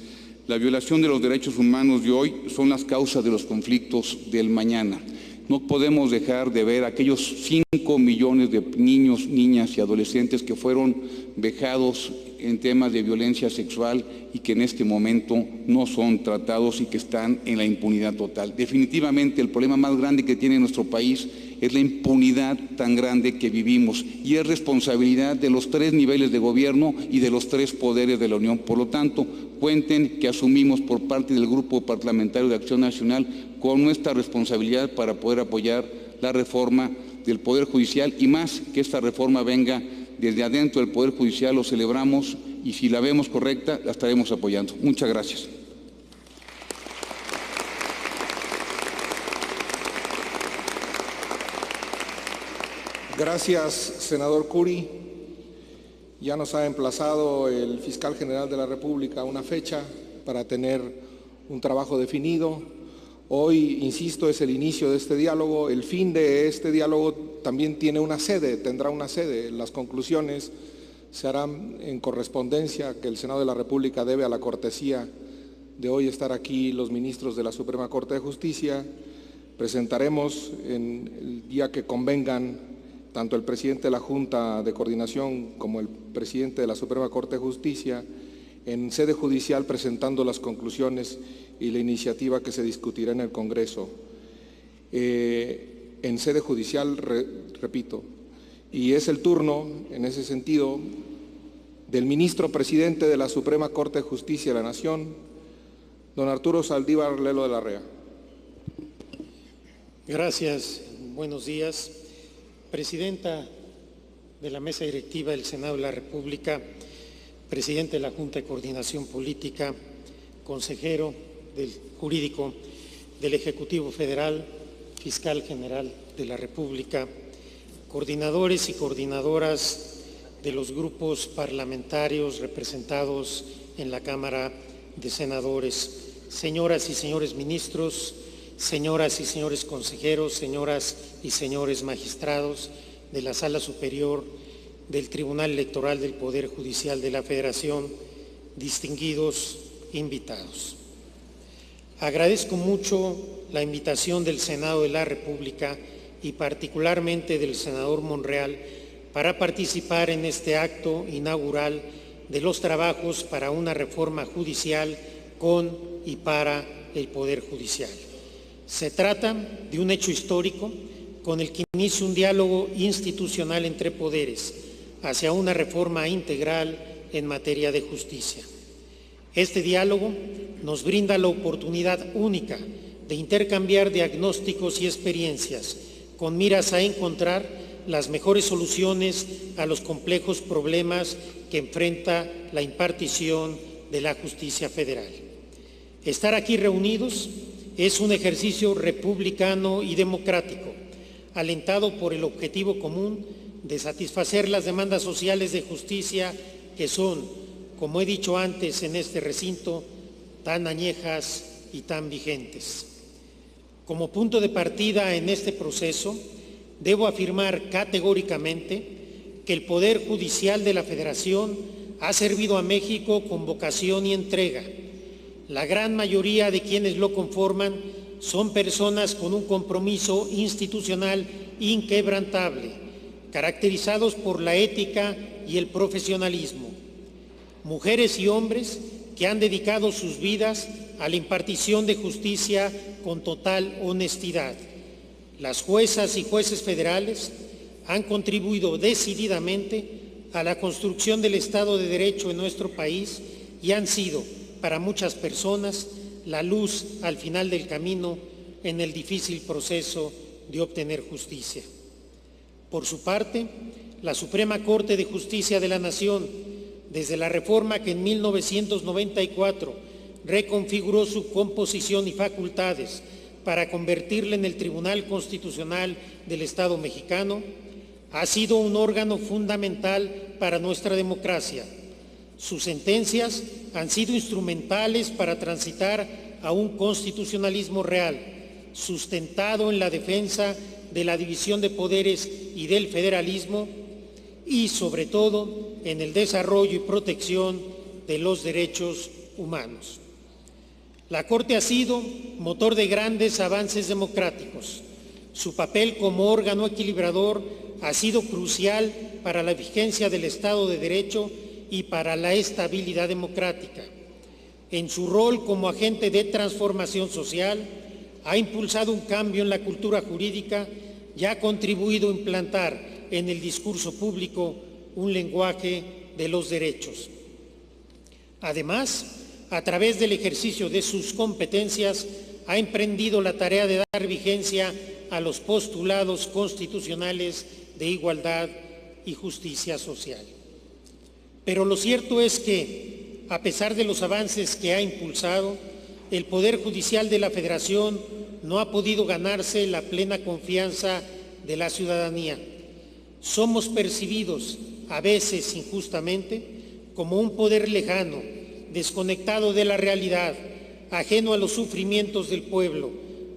La violación de los derechos humanos de hoy son las causas de los conflictos del mañana. No podemos dejar de ver a aquellos 5 millones de niños, niñas y adolescentes que fueron vejados en temas de violencia sexual y que en este momento no son tratados y que están en la impunidad total. Definitivamente el problema más grande que tiene nuestro país es la impunidad tan grande que vivimos, y es responsabilidad de los 3 niveles de gobierno y de los 3 poderes de la Unión. Por lo tanto, cuenten que asumimos por parte del Grupo Parlamentario de Acción Nacional con nuestra responsabilidad para poder apoyar la reforma del Poder Judicial, y más que esta reforma venga desde adentro del Poder Judicial. Lo celebramos, y si la vemos correcta, la estaremos apoyando. Muchas gracias. Gracias, senador Curi. Ya nos ha emplazado el fiscal general de la República una fecha para tener un trabajo definido. Hoy, insisto, es el inicio de este diálogo. El fin de este diálogo también tiene una sede, tendrá una sede. Las conclusiones se harán en correspondencia que el Senado de la República debe a la cortesía de hoy estar aquí los ministros de la Suprema Corte de Justicia. Presentaremos en el día que convengan tanto el presidente de la Junta de Coordinación como el presidente de la Suprema Corte de Justicia en sede judicial, presentando las conclusiones y la iniciativa que se discutirá en el Congreso. En sede judicial, repito, y es el turno, en ese sentido, del ministro presidente de la Suprema Corte de Justicia de la Nación, don Arturo Saldívar Lelo de la Rea. Gracias, buenos días. Presidenta de la Mesa Directiva del Senado de la República, presidente de la Junta de Coordinación Política, consejero del Jurídico del Ejecutivo Federal, fiscal general de la República, coordinadores y coordinadoras de los grupos parlamentarios representados en la Cámara de Senadores, señoras y señores ministros, señoras y señores consejeros, señoras y señores magistrados de la Sala Superior del Tribunal Electoral del Poder Judicial de la Federación, distinguidos invitados. Agradezco mucho la invitación del Senado de la República y particularmente del senador Monreal para participar en este acto inaugural de los trabajos para una reforma judicial con y para el Poder Judicial. Se trata de un hecho histórico con el que inicia un diálogo institucional entre poderes hacia una reforma integral en materia de justicia. Este diálogo nos brinda la oportunidad única de intercambiar diagnósticos y experiencias con miras a encontrar las mejores soluciones a los complejos problemas que enfrenta la impartición de la justicia federal. Estar aquí reunidos es un ejercicio republicano y democrático, alentado por el objetivo común de satisfacer las demandas sociales de justicia que son, como he dicho antes en este recinto, tan añejas y tan vigentes. Como punto de partida en este proceso, debo afirmar categóricamente que el Poder Judicial de la Federación ha servido a México con vocación y entrega. La gran mayoría de quienes lo conforman son personas con un compromiso institucional inquebrantable, caracterizados por la ética y el profesionalismo. Mujeres y hombres que han dedicado sus vidas a la impartición de justicia con total honestidad. Las juezas y jueces federales han contribuido decididamente a la construcción del Estado de Derecho en nuestro país y han sido, para muchas personas, la luz al final del camino en el difícil proceso de obtener justicia. Por su parte, la Suprema Corte de Justicia de la Nación, desde la reforma que en 1994 reconfiguró su composición y facultades para convertirla en el Tribunal Constitucional del Estado mexicano, ha sido un órgano fundamental para nuestra democracia. Sus sentencias han sido instrumentales para transitar a un constitucionalismo real, sustentado en la defensa de la división de poderes y del federalismo y, sobre todo, en el desarrollo y protección de los derechos humanos. La Corte ha sido motor de grandes avances democráticos. Su papel como órgano equilibrador ha sido crucial para la vigencia del Estado de Derecho y para la estabilidad democrática. En su rol como agente de transformación social, ha impulsado un cambio en la cultura jurídica y ha contribuido a implantar en el discurso público un lenguaje de los derechos. Además, a través del ejercicio de sus competencias, ha emprendido la tarea de dar vigencia a los postulados constitucionales de igualdad y justicia social. Pero lo cierto es que, a pesar de los avances que ha impulsado, el Poder Judicial de la Federación no ha podido ganarse la plena confianza de la ciudadanía. Somos percibidos, a veces injustamente, como un poder lejano, desconectado de la realidad, ajeno a los sufrimientos del pueblo,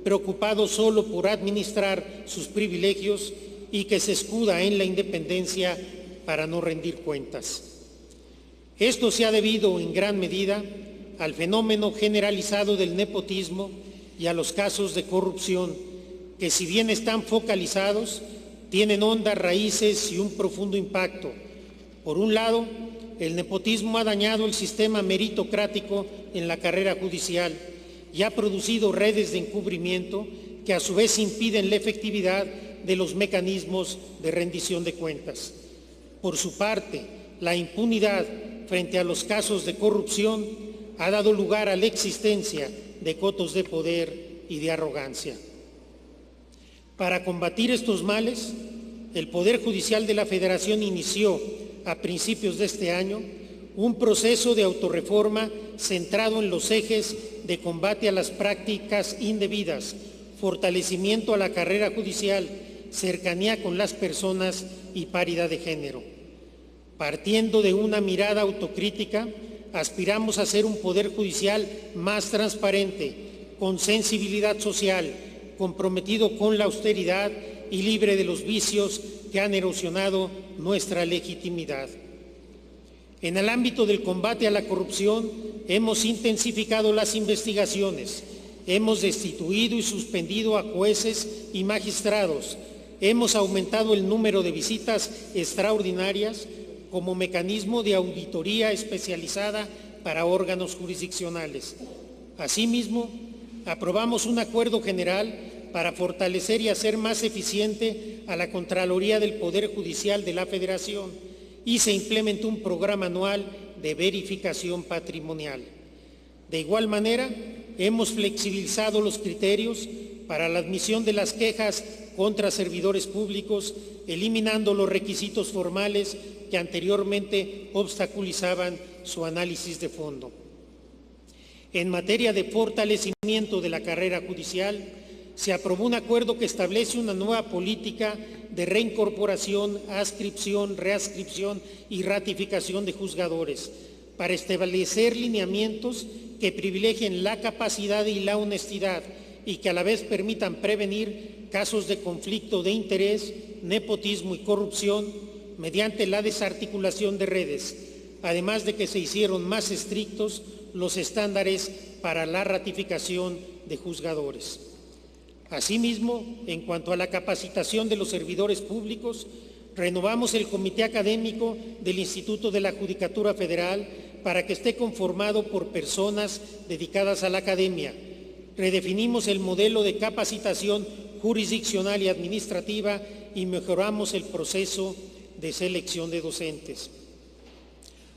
preocupado solo por administrar sus privilegios y que se escuda en la independencia para no rendir cuentas. Esto se ha debido en gran medida al fenómeno generalizado del nepotismo y a los casos de corrupción, que si bien están focalizados, tienen hondas raíces y un profundo impacto. Por un lado, el nepotismo ha dañado el sistema meritocrático en la carrera judicial y ha producido redes de encubrimiento que a su vez impiden la efectividad de los mecanismos de rendición de cuentas. Por su parte, La impunidad frente a los casos de corrupción ha dado lugar a la existencia de cotos de poder y de arrogancia. Para combatir estos males, el Poder Judicial de la Federación inició a principios de este año un proceso de autorreforma centrado en los ejes de combate a las prácticas indebidas, fortalecimiento a la carrera judicial, cercanía con las personas y paridad de género. Partiendo de una mirada autocrítica, aspiramos a ser un Poder Judicial más transparente, con sensibilidad social, comprometido con la austeridad y libre de los vicios que han erosionado nuestra legitimidad. En el ámbito del combate a la corrupción, hemos intensificado las investigaciones, hemos destituido y suspendido a jueces y magistrados, hemos aumentado el número de visitas extraordinarias como mecanismo de auditoría especializada para órganos jurisdiccionales. Asimismo, aprobamos un acuerdo general para fortalecer y hacer más eficiente a la Contraloría del Poder Judicial de la Federación y se implementó un programa anual de verificación patrimonial. De igual manera, hemos flexibilizado los criterios para la admisión de las quejas contra servidores públicos, eliminando los requisitos formales que anteriormente obstaculizaban su análisis de fondo. En materia de fortalecimiento de la carrera judicial, se aprobó un acuerdo que establece una nueva política de reincorporación, adscripción, readscripción y ratificación de juzgadores para establecer lineamientos que privilegien la capacidad y la honestidad y que a la vez permitan prevenir casos de conflicto de interés, nepotismo y corrupción mediante la desarticulación de redes, además de que se hicieron más estrictos los estándares para la ratificación de juzgadores. Asimismo, en cuanto a la capacitación de los servidores públicos, renovamos el Comité Académico del Instituto de la Judicatura Federal para que esté conformado por personas dedicadas a la academia. Redefinimos el modelo de capacitación jurisdiccional y administrativa y mejoramos el proceso de selección de docentes.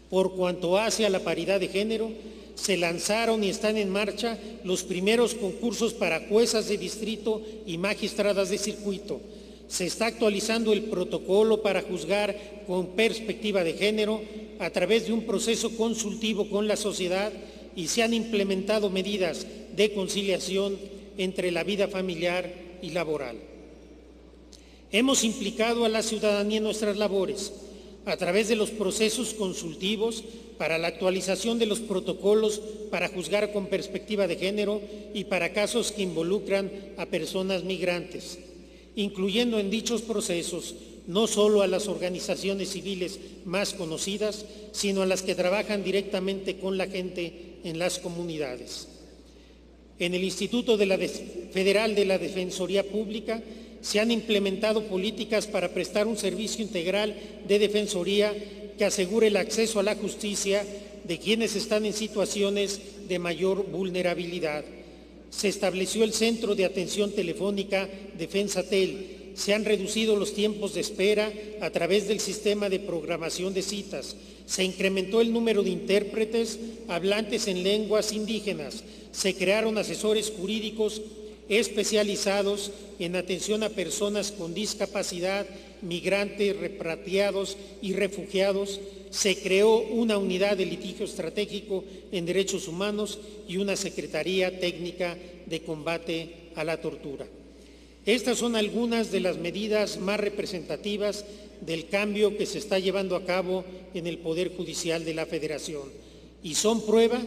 Por cuanto hace a la paridad de género, se lanzaron y están en marcha los primeros concursos para juezas de distrito y magistradas de circuito. Se está actualizando el protocolo para juzgar con perspectiva de género a través de un proceso consultivo con la sociedad y se han implementado medidas de conciliación entre la vida familiar y laboral. Hemos implicado a la ciudadanía en nuestras labores a través de los procesos consultivos para la actualización de los protocolos para juzgar con perspectiva de género y para casos que involucran a personas migrantes, incluyendo en dichos procesos no solo a las organizaciones civiles más conocidas, sino a las que trabajan directamente con la gente en las comunidades. En el Instituto Federal de la Defensoría Pública se han implementado políticas para prestar un servicio integral de defensoría que asegure el acceso a la justicia de quienes están en situaciones de mayor vulnerabilidad. Se estableció el Centro de Atención Telefónica Defensatel. Se han reducido los tiempos de espera a través del sistema de programación de citas. Se incrementó el número de intérpretes hablantes en lenguas indígenas. Se crearon asesores jurídicos especializados en atención a personas con discapacidad, migrantes, repatriados y refugiados. Se creó una unidad de litigio estratégico en derechos humanos y una Secretaría Técnica de Combate a la Tortura. Estas son algunas de las medidas más representativas del cambio que se está llevando a cabo en el Poder Judicial de la Federación y son prueba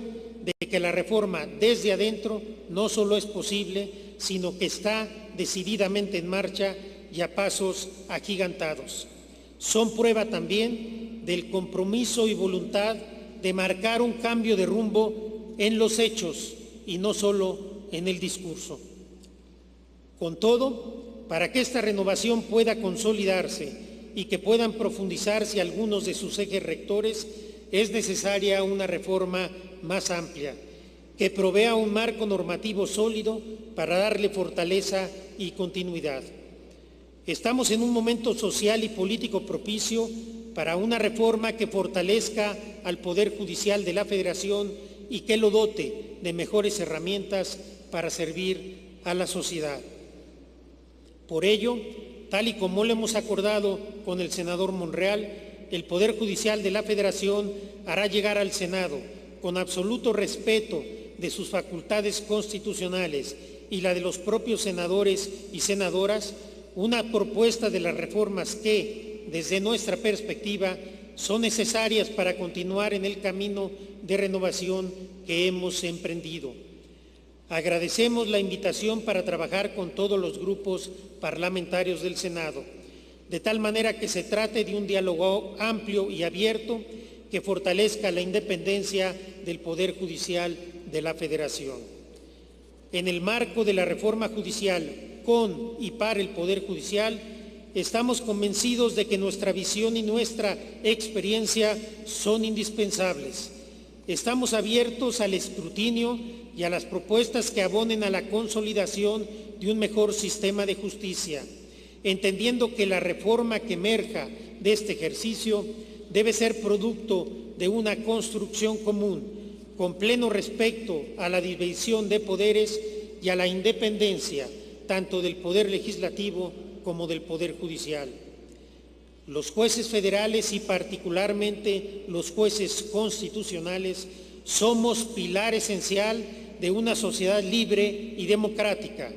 de que la reforma desde adentro no solo es posible, sino que está decididamente en marcha y a pasos agigantados. Son prueba también del compromiso y voluntad de marcar un cambio de rumbo en los hechos y no solo en el discurso. Con todo, para que esta renovación pueda consolidarse y que puedan profundizarse algunos de sus ejes rectores, es necesaria una reforma más amplia, que provea un marco normativo sólido para darle fortaleza y continuidad. Estamos en un momento social y político propicio para una reforma que fortalezca al Poder Judicial de la Federación y que lo dote de mejores herramientas para servir a la sociedad. Por ello, tal y como lo hemos acordado con el senador Monreal, el Poder Judicial de la Federación hará llegar al Senado, con absoluto respeto de sus facultades constitucionales y la de los propios senadores y senadoras, una propuesta de las reformas que, desde nuestra perspectiva, son necesarias para continuar en el camino de renovación que hemos emprendido. Agradecemos la invitación para trabajar con todos los grupos parlamentarios del Senado, de tal manera que se trate de un diálogo amplio y abierto que fortalezca la independencia del Poder Judicial de la Federación. En el marco de la reforma judicial con y para el Poder Judicial, estamos convencidos de que nuestra visión y nuestra experiencia son indispensables. Estamos abiertos al escrutinio y a las propuestas que abonen a la consolidación de un mejor sistema de justicia, entendiendo que la reforma que emerja de este ejercicio debe ser producto de una construcción común, con pleno respeto a la división de poderes y a la independencia tanto del Poder Legislativo como del Poder Judicial. Los jueces federales y particularmente los jueces constitucionales somos pilar esencial de una sociedad libre y democrática.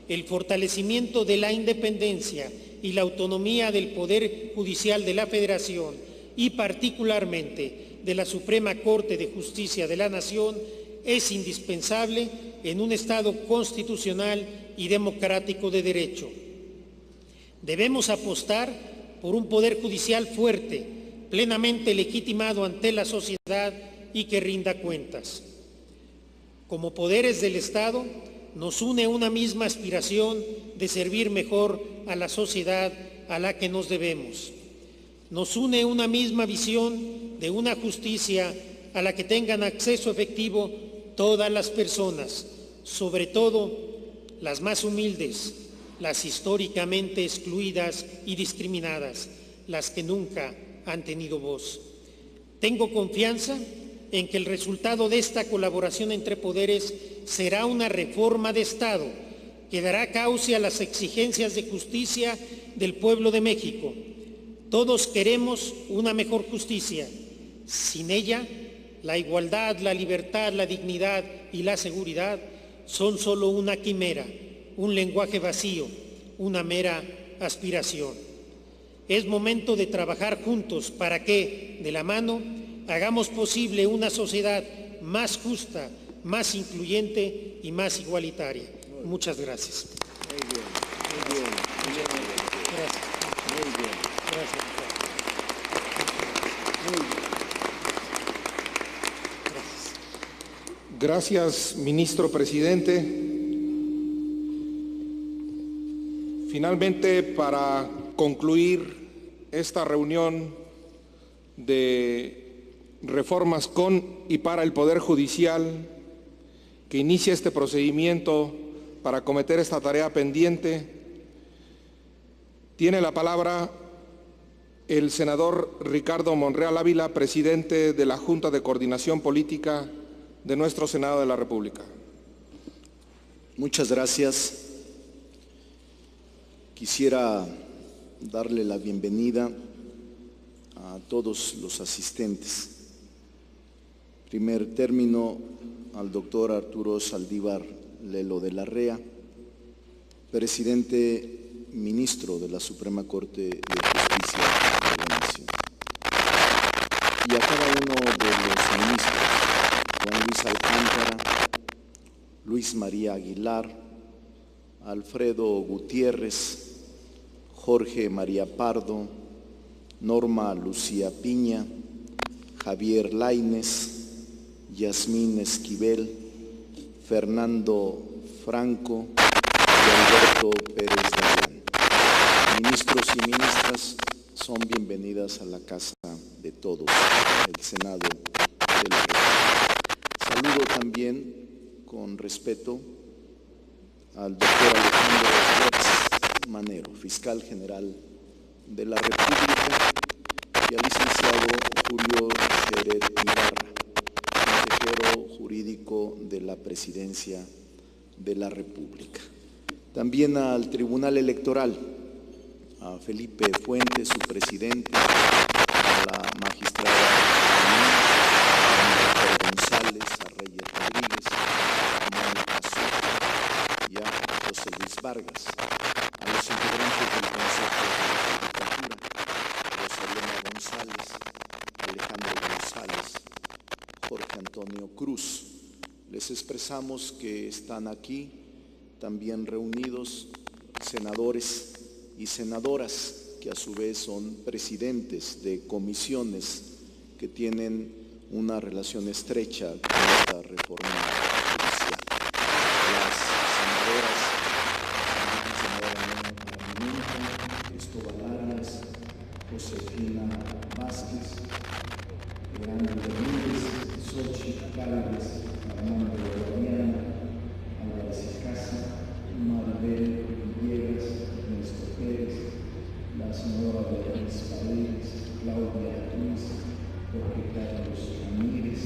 El fortalecimiento de la independencia y la autonomía del Poder Judicial de la Federación y particularmente de la Suprema Corte de Justicia de la Nación es indispensable en un Estado constitucional y democrático de derecho. Debemos apostar por un Poder Judicial fuerte, plenamente legitimado ante la sociedad y que rinda cuentas. Como poderes del Estado, nos une una misma aspiración de servir mejor a la sociedad a la que nos debemos. Nos une una misma visión de una justicia a la que tengan acceso efectivo todas las personas, sobre todo las más humildes, las históricamente excluidas y discriminadas, las que nunca han tenido voz. Tengo confianza en que el resultado de esta colaboración entre poderes será una reforma de Estado que dará cauce a las exigencias de justicia del pueblo de México. Todos queremos una mejor justicia. Sin ella, la igualdad, la libertad, la dignidad y la seguridad son solo una quimera, un lenguaje vacío, una mera aspiración. Es momento de trabajar juntos para que, de la mano, hagamos posible una sociedad más justa, más incluyente y más igualitaria. Muchas gracias. Muy bien, muy bien. Gracias. Muy bien. Gracias. Muy bien. Gracias, ministro presidente. Finalmente, para concluir esta reunión de reformas con y para el Poder Judicial, que inicia este procedimiento para acometer esta tarea pendiente, tiene la palabra el senador Ricardo Monreal Ávila, presidente de la Junta de Coordinación Política de nuestro Senado de la República. Muchas gracias. Quisiera darle la bienvenida a todos los asistentes. Primer término al doctor Arturo Saldívar Lelo de la Rea, presidente ministro de la Suprema Corte de Justicia de la Nación. Y a cada uno de los ministros, Juan Luis Alcántara, Luis María Aguilar, Alfredo Gutiérrez, Jorge María Pardo, Norma Lucía Piña, Javier Lainez, Yasmín Esquivel, Fernando Franco y Alberto Pérez Dayán. Ministros y ministras, son bienvenidas a la casa de todos, el Senado de la República. Saludo también con respeto al doctor Alejandro Gertz Manero, fiscal general de la República, y al licenciado Julio Scherer Ibarra, consejero jurídico de la Presidencia de la República. También al Tribunal Electoral, a Felipe Fuentes, su presidente, a la magistrada González, a Reyes Rodríguez, a Mónica Soto y a José Luis Vargas, a los integrantes del Consejo de la Judicatura, Rosalena González, Alejandro González, Jorge Antonio Cruz. Les expresamos que están aquí también reunidos senadores y senadoras que a su vez son presidentes de comisiones que tienen una relación estrecha con esta reforma judicial. Las senadoras, Cristóbal Arias, Josefina Vázquez, Grande Domínguez, Xochitl Gálvez, Armando Guadiana, Álvarez y Casa, Maribel Villegas, Ernesto Pérez, la señora Beatriz Paredes, Claudia Ruiz, Jorge Carlos Ramírez,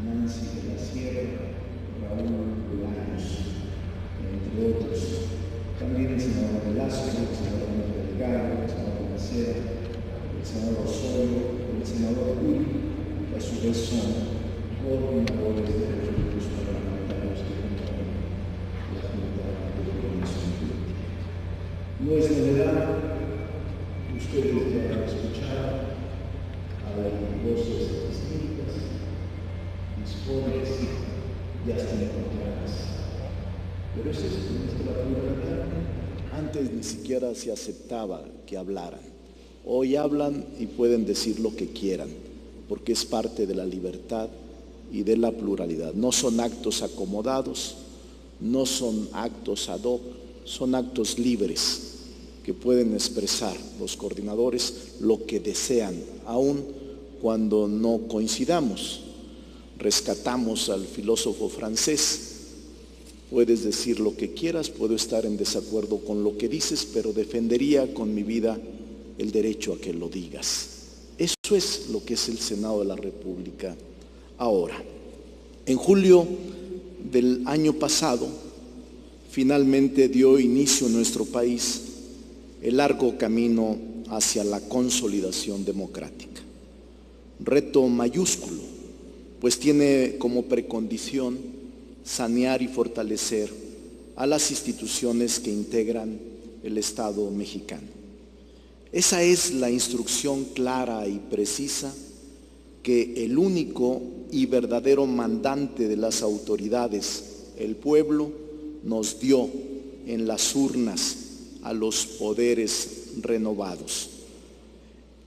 Nancy de la Sierra, Raúl Bolaños, entre otros. También el senador Velasco, el senador Delgado, el senador Macera, el senador Osorio, el senador Uri, que a su vez son coordinadores de los grupos parlamentarios que componen la Junta de Coordinación Política. No es novedad, ustedes ya han escuchado, hay voces distintas, discordes, ya están encontradas. Pero eso es nuestra pluralidad. Antes ni siquiera se aceptaba que hablaran. Hoy hablan y pueden decir lo que quieran, porque es parte de la libertad y de la pluralidad. No son actos acomodados, no son actos ad hoc, son actos libres que pueden expresar los coordinadores lo que desean, aun cuando no coincidamos. Rescatamos al filósofo francés: puedes decir lo que quieras, puedo estar en desacuerdo con lo que dices, pero defendería con mi vida el derecho a que lo digas. Eso es lo que es el Senado de la República ahora. En julio del año pasado, finalmente dio inicio en nuestro país el largo camino hacia la consolidación democrática. Reto mayúsculo, pues tiene como precondición sanear y fortalecer a las instituciones que integran el Estado mexicano. Esa es la instrucción clara y precisa que el único y verdadero mandante de las autoridades, el pueblo, nos dio en las urnas a los poderes renovados.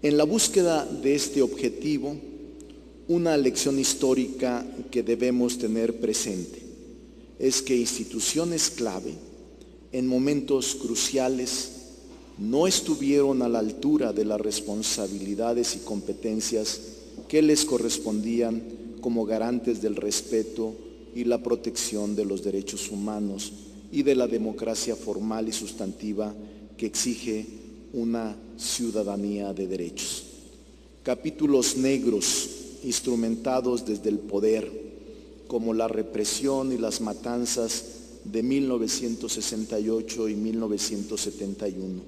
En la búsqueda de este objetivo, una lección histórica que debemos tener presente es que instituciones clave en momentos cruciales no estuvieron a la altura de las responsabilidades y competencias que les correspondían como garantes del respeto y la protección de los derechos humanos y de la democracia formal y sustantiva que exige una ciudadanía de derechos. Capítulos negros instrumentados desde el poder, como la represión y las matanzas de 1968 y 1971,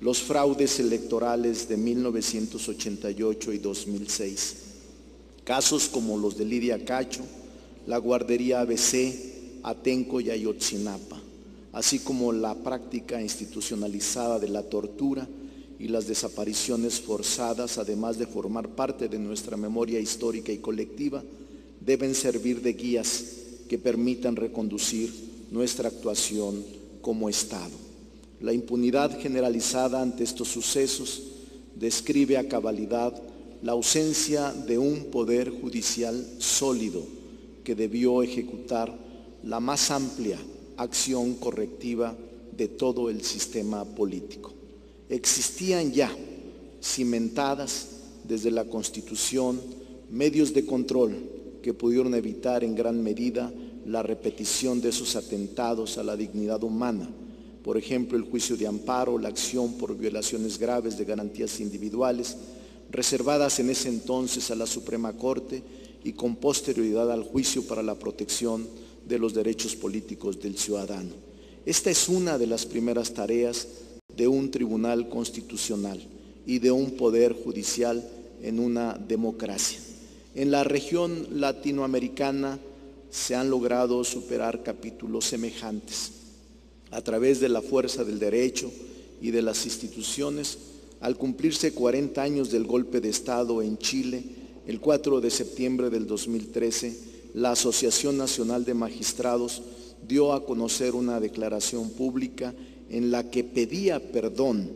los fraudes electorales de 1988 y 2006, casos como los de Lidia Cacho, la guardería ABC, Atenco y Ayotzinapa, así como la práctica institucionalizada de la tortura y las desapariciones forzadas, además de formar parte de nuestra memoria histórica y colectiva, deben servir de guías que permitan reconducir nuestra actuación como Estado. La impunidad generalizada ante estos sucesos describe a cabalidad la ausencia de un poder judicial sólido que debió ejecutar la más amplia acción correctiva de todo el sistema político. Existían ya, cimentadas desde la Constitución, medios de control que pudieron evitar en gran medida la repetición de esos atentados a la dignidad humana. Por ejemplo, el juicio de amparo, la acción por violaciones graves de garantías individuales, reservadas en ese entonces a la Suprema Corte y con posterioridad al juicio para la protección de los derechos políticos del ciudadano. Esta es una de las primeras tareas de un tribunal constitucional y de un poder judicial en una democracia. En la región latinoamericana se han logrado superar capítulos semejantes. A través de la fuerza del derecho y de las instituciones, al cumplirse 40 años del golpe de Estado en Chile, el 4 de septiembre del 2013, la Asociación Nacional de Magistrados dio a conocer una declaración pública en la que pedía perdón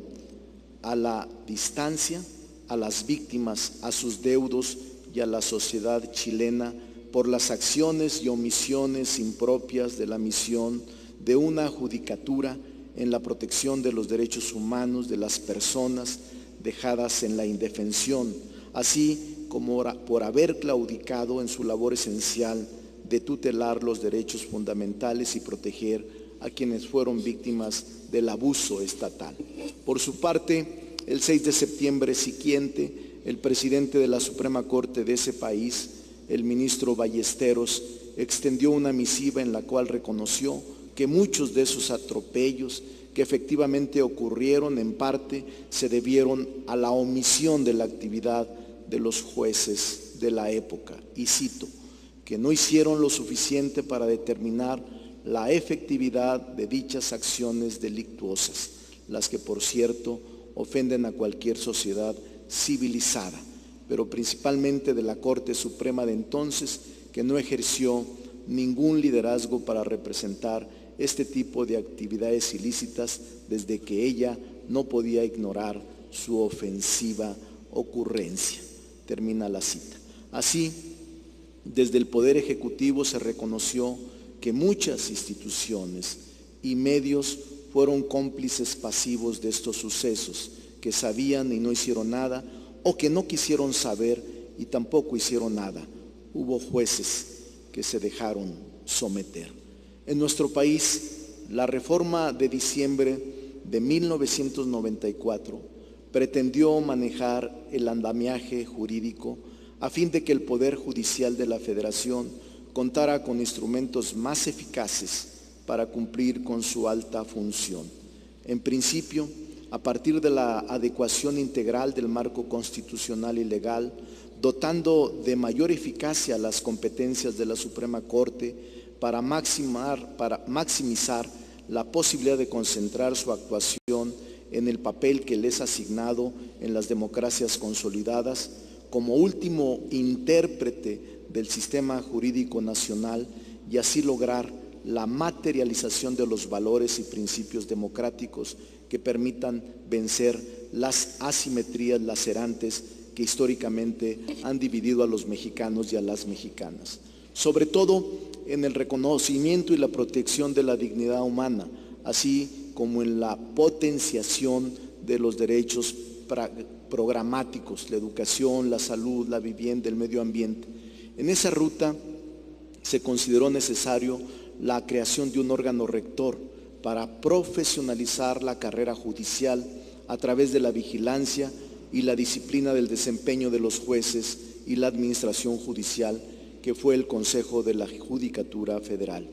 a la distancia, a las víctimas, a sus deudos y a la sociedad chilena por las acciones y omisiones impropias de la misión de una judicatura en la protección de los derechos humanos de las personas dejadas en la indefensión, así como por haber claudicado en su labor esencial de tutelar los derechos fundamentales y proteger a quienes fueron víctimas del abuso estatal. Por su parte, el 6 de septiembre siguiente, el presidente de la Suprema Corte de ese país, el ministro Ballesteros, extendió una misiva en la cual reconoció que muchos de esos atropellos que efectivamente ocurrieron en parte se debieron a la omisión de la actividad de los jueces de la época. Y cito, que no hicieron lo suficiente para determinar la efectividad de dichas acciones delictuosas, las que por cierto ofenden a cualquier sociedad civilizada, pero principalmente de la Corte Suprema de entonces, que no ejerció ningún liderazgo para representar este tipo de actividades ilícitas desde que ella no podía ignorar su ofensiva ocurrencia. Termina la cita. Así, desde el Poder Ejecutivo se reconoció que muchas instituciones y medios fueron cómplices pasivos de estos sucesos, que sabían y no hicieron nada, o que no quisieron saber y tampoco hicieron nada. Hubo jueces que se dejaron someter. En nuestro país, la reforma de diciembre de 1994 pretendió manejar el andamiaje jurídico a fin de que el Poder Judicial de la Federación contara con instrumentos más eficaces para cumplir con su alta función. En principio, a partir de la adecuación integral del marco constitucional y legal, dotando de mayor eficacia las competencias de la Suprema Corte para maximizar la posibilidad de concentrar su actuación en el papel que les ha asignado en las democracias consolidadas, como último intérprete del sistema jurídico nacional y así lograr la materialización de los valores y principios democráticos que permitan vencer las asimetrías lacerantes que históricamente han dividido a los mexicanos y a las mexicanas. Sobre todo en el reconocimiento y la protección de la dignidad humana, así como en la potenciación de los derechos programáticos, la educación, la salud, la vivienda, el medio ambiente. En esa ruta se consideró necesario la creación de un órgano rector para profesionalizar la carrera judicial a través de la vigilancia y la disciplina del desempeño de los jueces y la administración judicial, que fue el Consejo de la Judicatura Federal.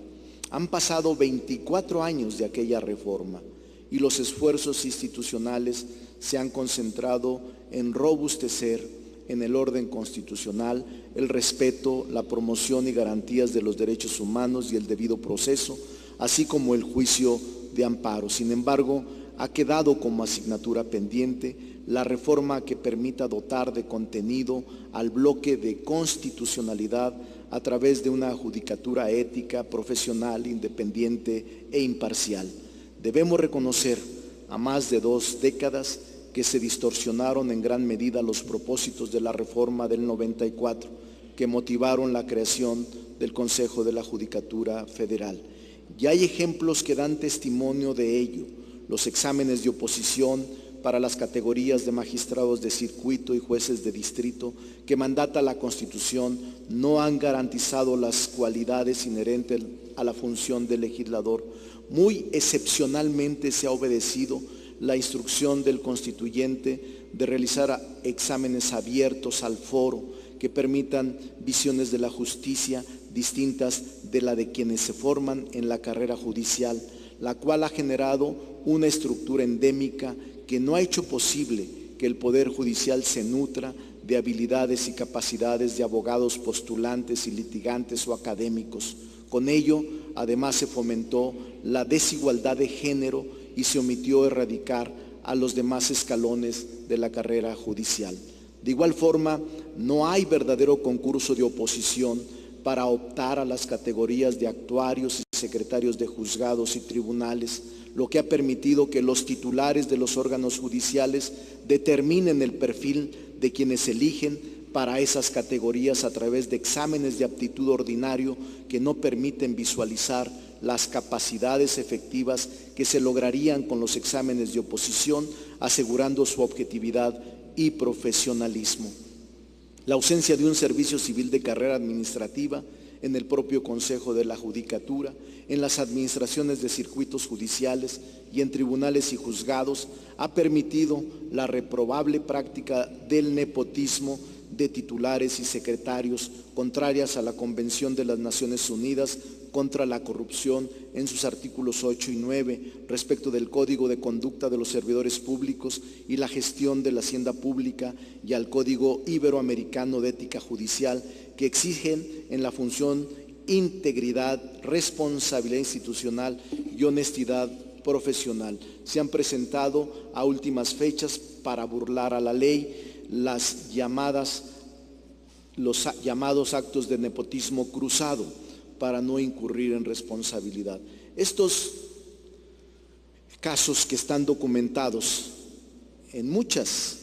Han pasado 24 años de aquella reforma y los esfuerzos institucionales se han concentrado en robustecer en el orden constitucional el respeto, la promoción y garantías de los derechos humanos y el debido proceso, así como el juicio de amparo. Sin embargo, ha quedado como asignatura pendiente la reforma que permita dotar de contenido al bloque de constitucionalidad a través de una judicatura ética, profesional, independiente e imparcial. Debemos reconocer, a más de 2 décadas, que se distorsionaron en gran medida los propósitos de la reforma del 94, que motivaron la creación del Consejo de la Judicatura Federal. Y hay ejemplos que dan testimonio de ello. Los exámenes de oposición para las categorías de magistrados de circuito y jueces de distrito que mandata la Constitución no han garantizado las cualidades inherentes a la función del legislador. Muy excepcionalmente se ha obedecido la instrucción del constituyente de realizar exámenes abiertos al foro que permitan visiones de la justicia distintas de la de quienes se forman en la carrera judicial, la cual ha generado una estructura endémica que no ha hecho posible que el Poder Judicial se nutra de habilidades y capacidades de abogados postulantes y litigantes o académicos. Con ello, además, se fomentó la desigualdad de género y se omitió erradicar a los demás escalones de la carrera judicial. De igual forma, no hay verdadero concurso de oposición para optar a las categorías de actuarios y secretarios de juzgados y tribunales, lo que ha permitido que los titulares de los órganos judiciales determinen el perfil de quienes eligen para esas categorías a través de exámenes de aptitud ordinario que no permiten visualizar las capacidades efectivas que se lograrían con los exámenes de oposición, asegurando su objetividad y profesionalismo. La ausencia de un servicio civil de carrera administrativa en el propio Consejo de la Judicatura, en las administraciones de circuitos judiciales y en tribunales y juzgados ha permitido la reprobable práctica del nepotismo de titulares y secretarios, contrarias a la Convención de las Naciones Unidas contra la corrupción en sus artículos 8 y 9 respecto del Código de Conducta de los Servidores Públicos y la Gestión de la Hacienda Pública, y al Código Iberoamericano de Ética Judicial, que exigen en la función integridad, responsabilidad institucional y honestidad profesional. Se han presentado a últimas fechas para burlar a la ley los llamados actos de nepotismo cruzado para no incurrir en responsabilidad. Estos casos que están documentados en muchos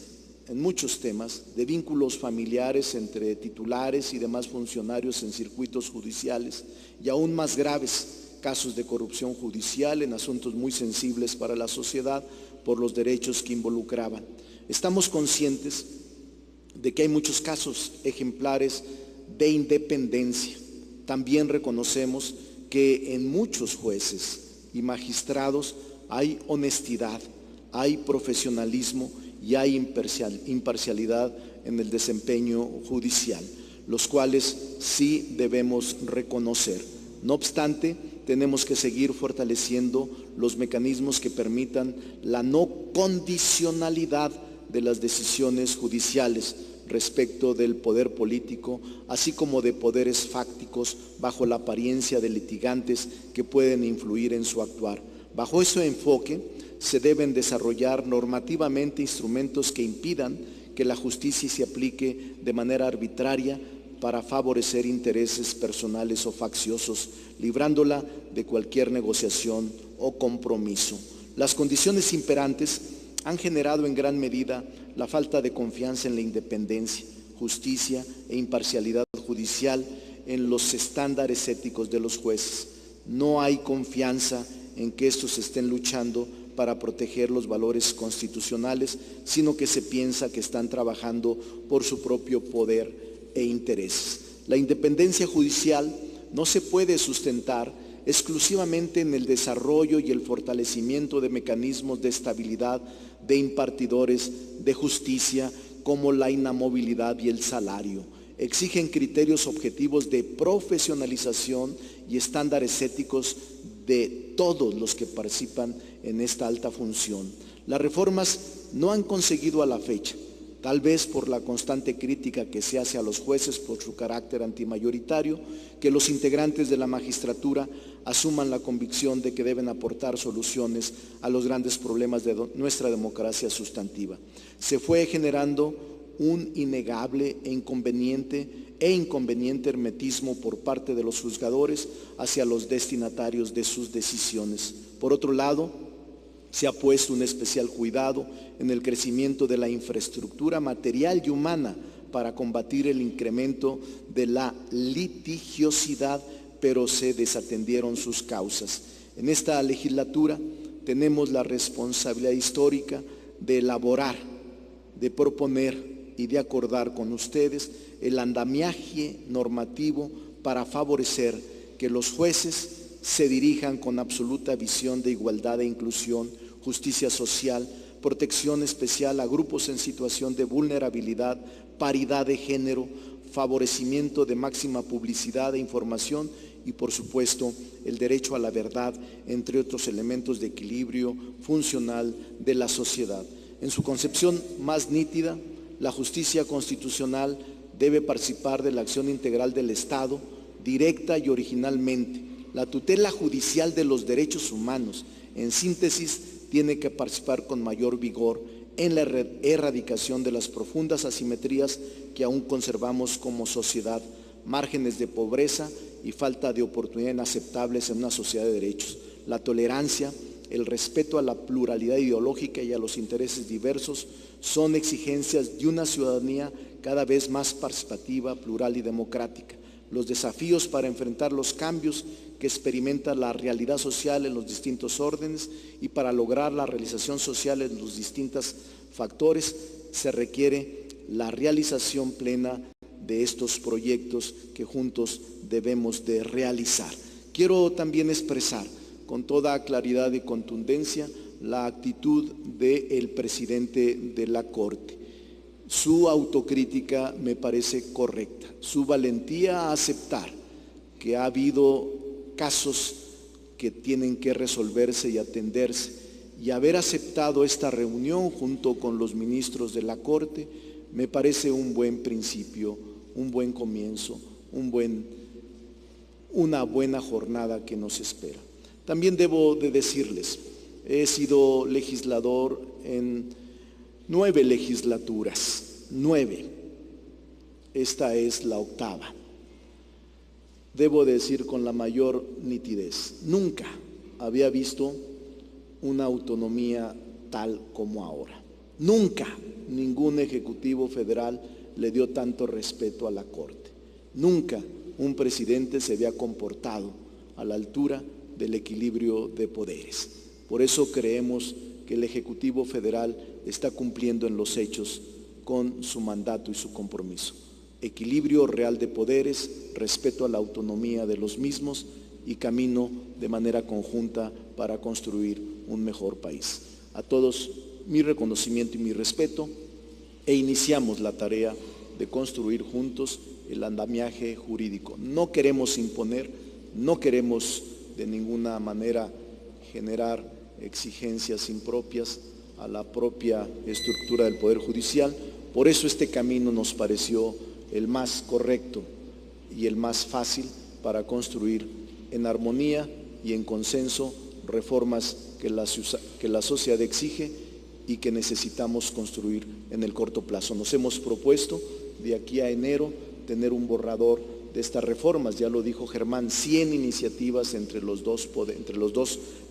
temas de vínculos familiares entre titulares y demás funcionarios en circuitos judiciales, y aún más graves casos de corrupción judicial en asuntos muy sensibles para la sociedad por los derechos que involucraban. Estamos conscientes de que hay muchos casos ejemplares de independencia. También reconocemos que en muchos jueces y magistrados hay honestidad, hay profesionalismo y hay imparcialidad en el desempeño judicial, los cuales sí debemos reconocer. No obstante, tenemos que seguir fortaleciendo los mecanismos que permitan la no condicionalidad de las decisiones judiciales respecto del poder político, así como de poderes fácticos bajo la apariencia de litigantes que pueden influir en su actuar. Bajo ese enfoque, se deben desarrollar normativamente instrumentos que impidan que la justicia se aplique de manera arbitraria para favorecer intereses personales o facciosos, librándola de cualquier negociación o compromiso. Las condiciones imperantes han generado en gran medida la falta de confianza en la independencia, justicia e imparcialidad judicial en los estándares éticos de los jueces. No hay confianza en que estos estén luchando para proteger los valores constitucionales, sino que se piensa que están trabajando por su propio poder e intereses. La independencia judicial no se puede sustentar exclusivamente en el desarrollo y el fortalecimiento de mecanismos de estabilidad de impartidores de justicia como la inamovilidad y el salario. Exigen criterios objetivos de profesionalización y estándares éticos de todos los que participan en esta alta función. Las reformas no han conseguido a la fecha, tal vez por la constante crítica que se hace a los jueces por su carácter antimayoritario, que los integrantes de la magistratura asuman la convicción de que deben aportar soluciones a los grandes problemas de nuestra democracia sustantiva. Se fue generando un innegable e inconveniente hermetismo por parte de los juzgadores hacia los destinatarios de sus decisiones. Por otro lado, se ha puesto un especial cuidado en el crecimiento de la infraestructura material y humana para combatir el incremento de la litigiosidad, pero se desatendieron sus causas. En esta legislatura tenemos la responsabilidad histórica de elaborar, de proponer y de acordar con ustedes el andamiaje normativo para favorecer que los jueces se dirijan con absoluta visión de igualdad e inclusión, justicia social, protección especial a grupos en situación de vulnerabilidad, paridad de género, favorecimiento de máxima publicidad e información y, por supuesto, el derecho a la verdad, entre otros elementos de equilibrio funcional de la sociedad. En su concepción más nítida, la justicia constitucional debe participar de la acción integral del Estado, directa y originalmente. La tutela judicial de los derechos humanos, en síntesis, tiene que participar con mayor vigor en la erradicación de las profundas asimetrías que aún conservamos como sociedad, márgenes de pobreza y falta de oportunidades inaceptables en una sociedad de derechos. La tolerancia, el respeto a la pluralidad ideológica y a los intereses diversos son exigencias de una ciudadanía cada vez más participativa, plural y democrática. Los desafíos para enfrentar los cambios que experimenta la realidad social en los distintos órdenes y para lograr la realización social en los distintos factores, se requiere la realización plena de estos proyectos que juntos debemos de realizar. Quiero también expresar con toda claridad y contundencia la actitud del presidente de la Corte. Su autocrítica me parece correcta, su valentía a aceptar que ha habido casos que tienen que resolverse y atenderse, y haber aceptado esta reunión junto con los ministros de la Corte me parece un buen principio, un buen comienzo, una buena jornada que nos espera. También debo de decirles, he sido legislador en 9 legislaturas, 9. Esta es la 8ª. Debo decir con la mayor nitidez, nunca había visto una autonomía tal como ahora. Nunca ningún ejecutivo federal le dio tanto respeto a la Corte. Nunca un presidente se había comportado a la altura del equilibrio de poderes. Por eso creemos que el Ejecutivo Federal está cumpliendo en los hechos con su mandato y su compromiso. Equilibrio real de poderes, respeto a la autonomía de los mismos y camino de manera conjunta para construir un mejor país. A todos mi reconocimiento y mi respeto, e iniciamos la tarea de construir juntos el andamiaje jurídico. No queremos imponer, no queremos de ninguna manera generar exigencias impropias a la propia estructura del Poder Judicial. Por eso este camino nos pareció el más correcto y el más fácil para construir en armonía y en consenso reformas que la sociedad exige y que necesitamos construir en el corto plazo. Nos hemos propuesto de aquí a enero tener un borrador de estas reformas, ya lo dijo Germán, 100 iniciativas entre los dos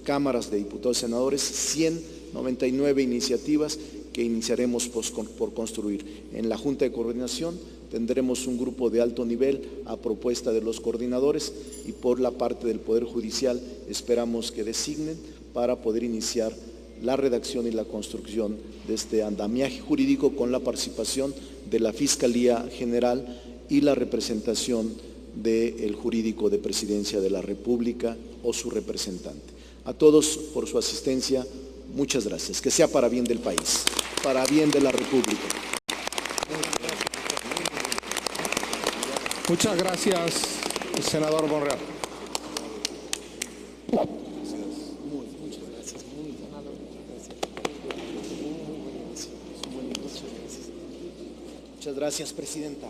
cámaras de diputados y senadores, 199 iniciativas que iniciaremos por construir. En la Junta de Coordinación tendremos un grupo de alto nivel a propuesta de los coordinadores y por la parte del Poder Judicial esperamos que designen para poder iniciar la redacción y la construcción de este andamiaje jurídico con la participación de la Fiscalía General y la representación del jurídico de Presidencia de la República o su representante. A todos por su asistencia, muchas gracias. Que sea para bien del país, para bien de la República. Muchas gracias, senador Monreal. Muchas gracias, presidenta.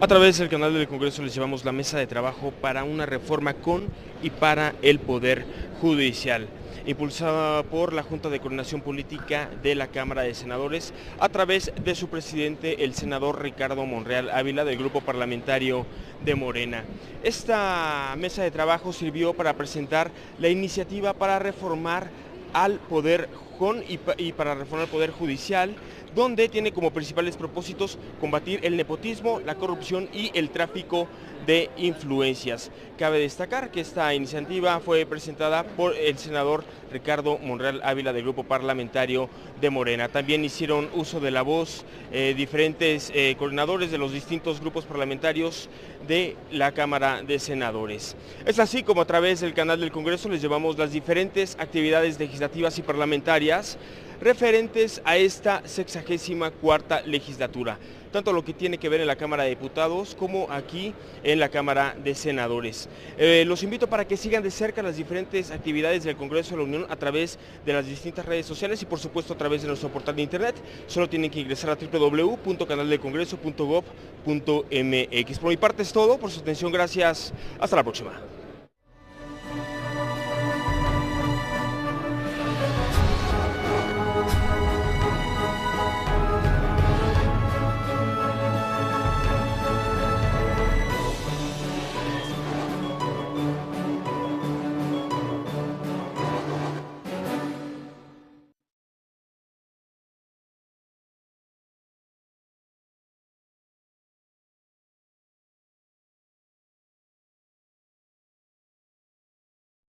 A través del canal del Congreso les llevamos la mesa de trabajo para una reforma con y para el Poder Judicial, impulsada por la Junta de Coordinación Política de la Cámara de Senadores a través de su presidente, el senador Ricardo Monreal Ávila, del grupo parlamentario de Morena. Esta mesa de trabajo sirvió para presentar la iniciativa para reformar al Poder y para reformar el Poder Judicial, donde tiene como principales propósitos combatir el nepotismo, la corrupción y el tráfico de influencias. Cabe destacar que esta iniciativa fue presentada por el senador Ricardo Monreal Ávila del Grupo Parlamentario de Morena. También hicieron uso de la voz diferentes coordinadores de los distintos grupos parlamentarios de la Cámara de Senadores. Es así como a través del canal del Congreso les llevamos las diferentes actividades legislativas y parlamentarias referentes a esta 64ª legislatura, tanto lo que tiene que ver en la Cámara de Diputados como aquí en la Cámara de Senadores. Los invito para que sigan de cerca las diferentes actividades del Congreso de la Unión a través de las distintas redes sociales y por supuesto a través de nuestro portal de internet. Solo tienen que ingresar a www.canaldelcongreso.gov.mx. Por mi parte es todo, por su atención, gracias, hasta la próxima.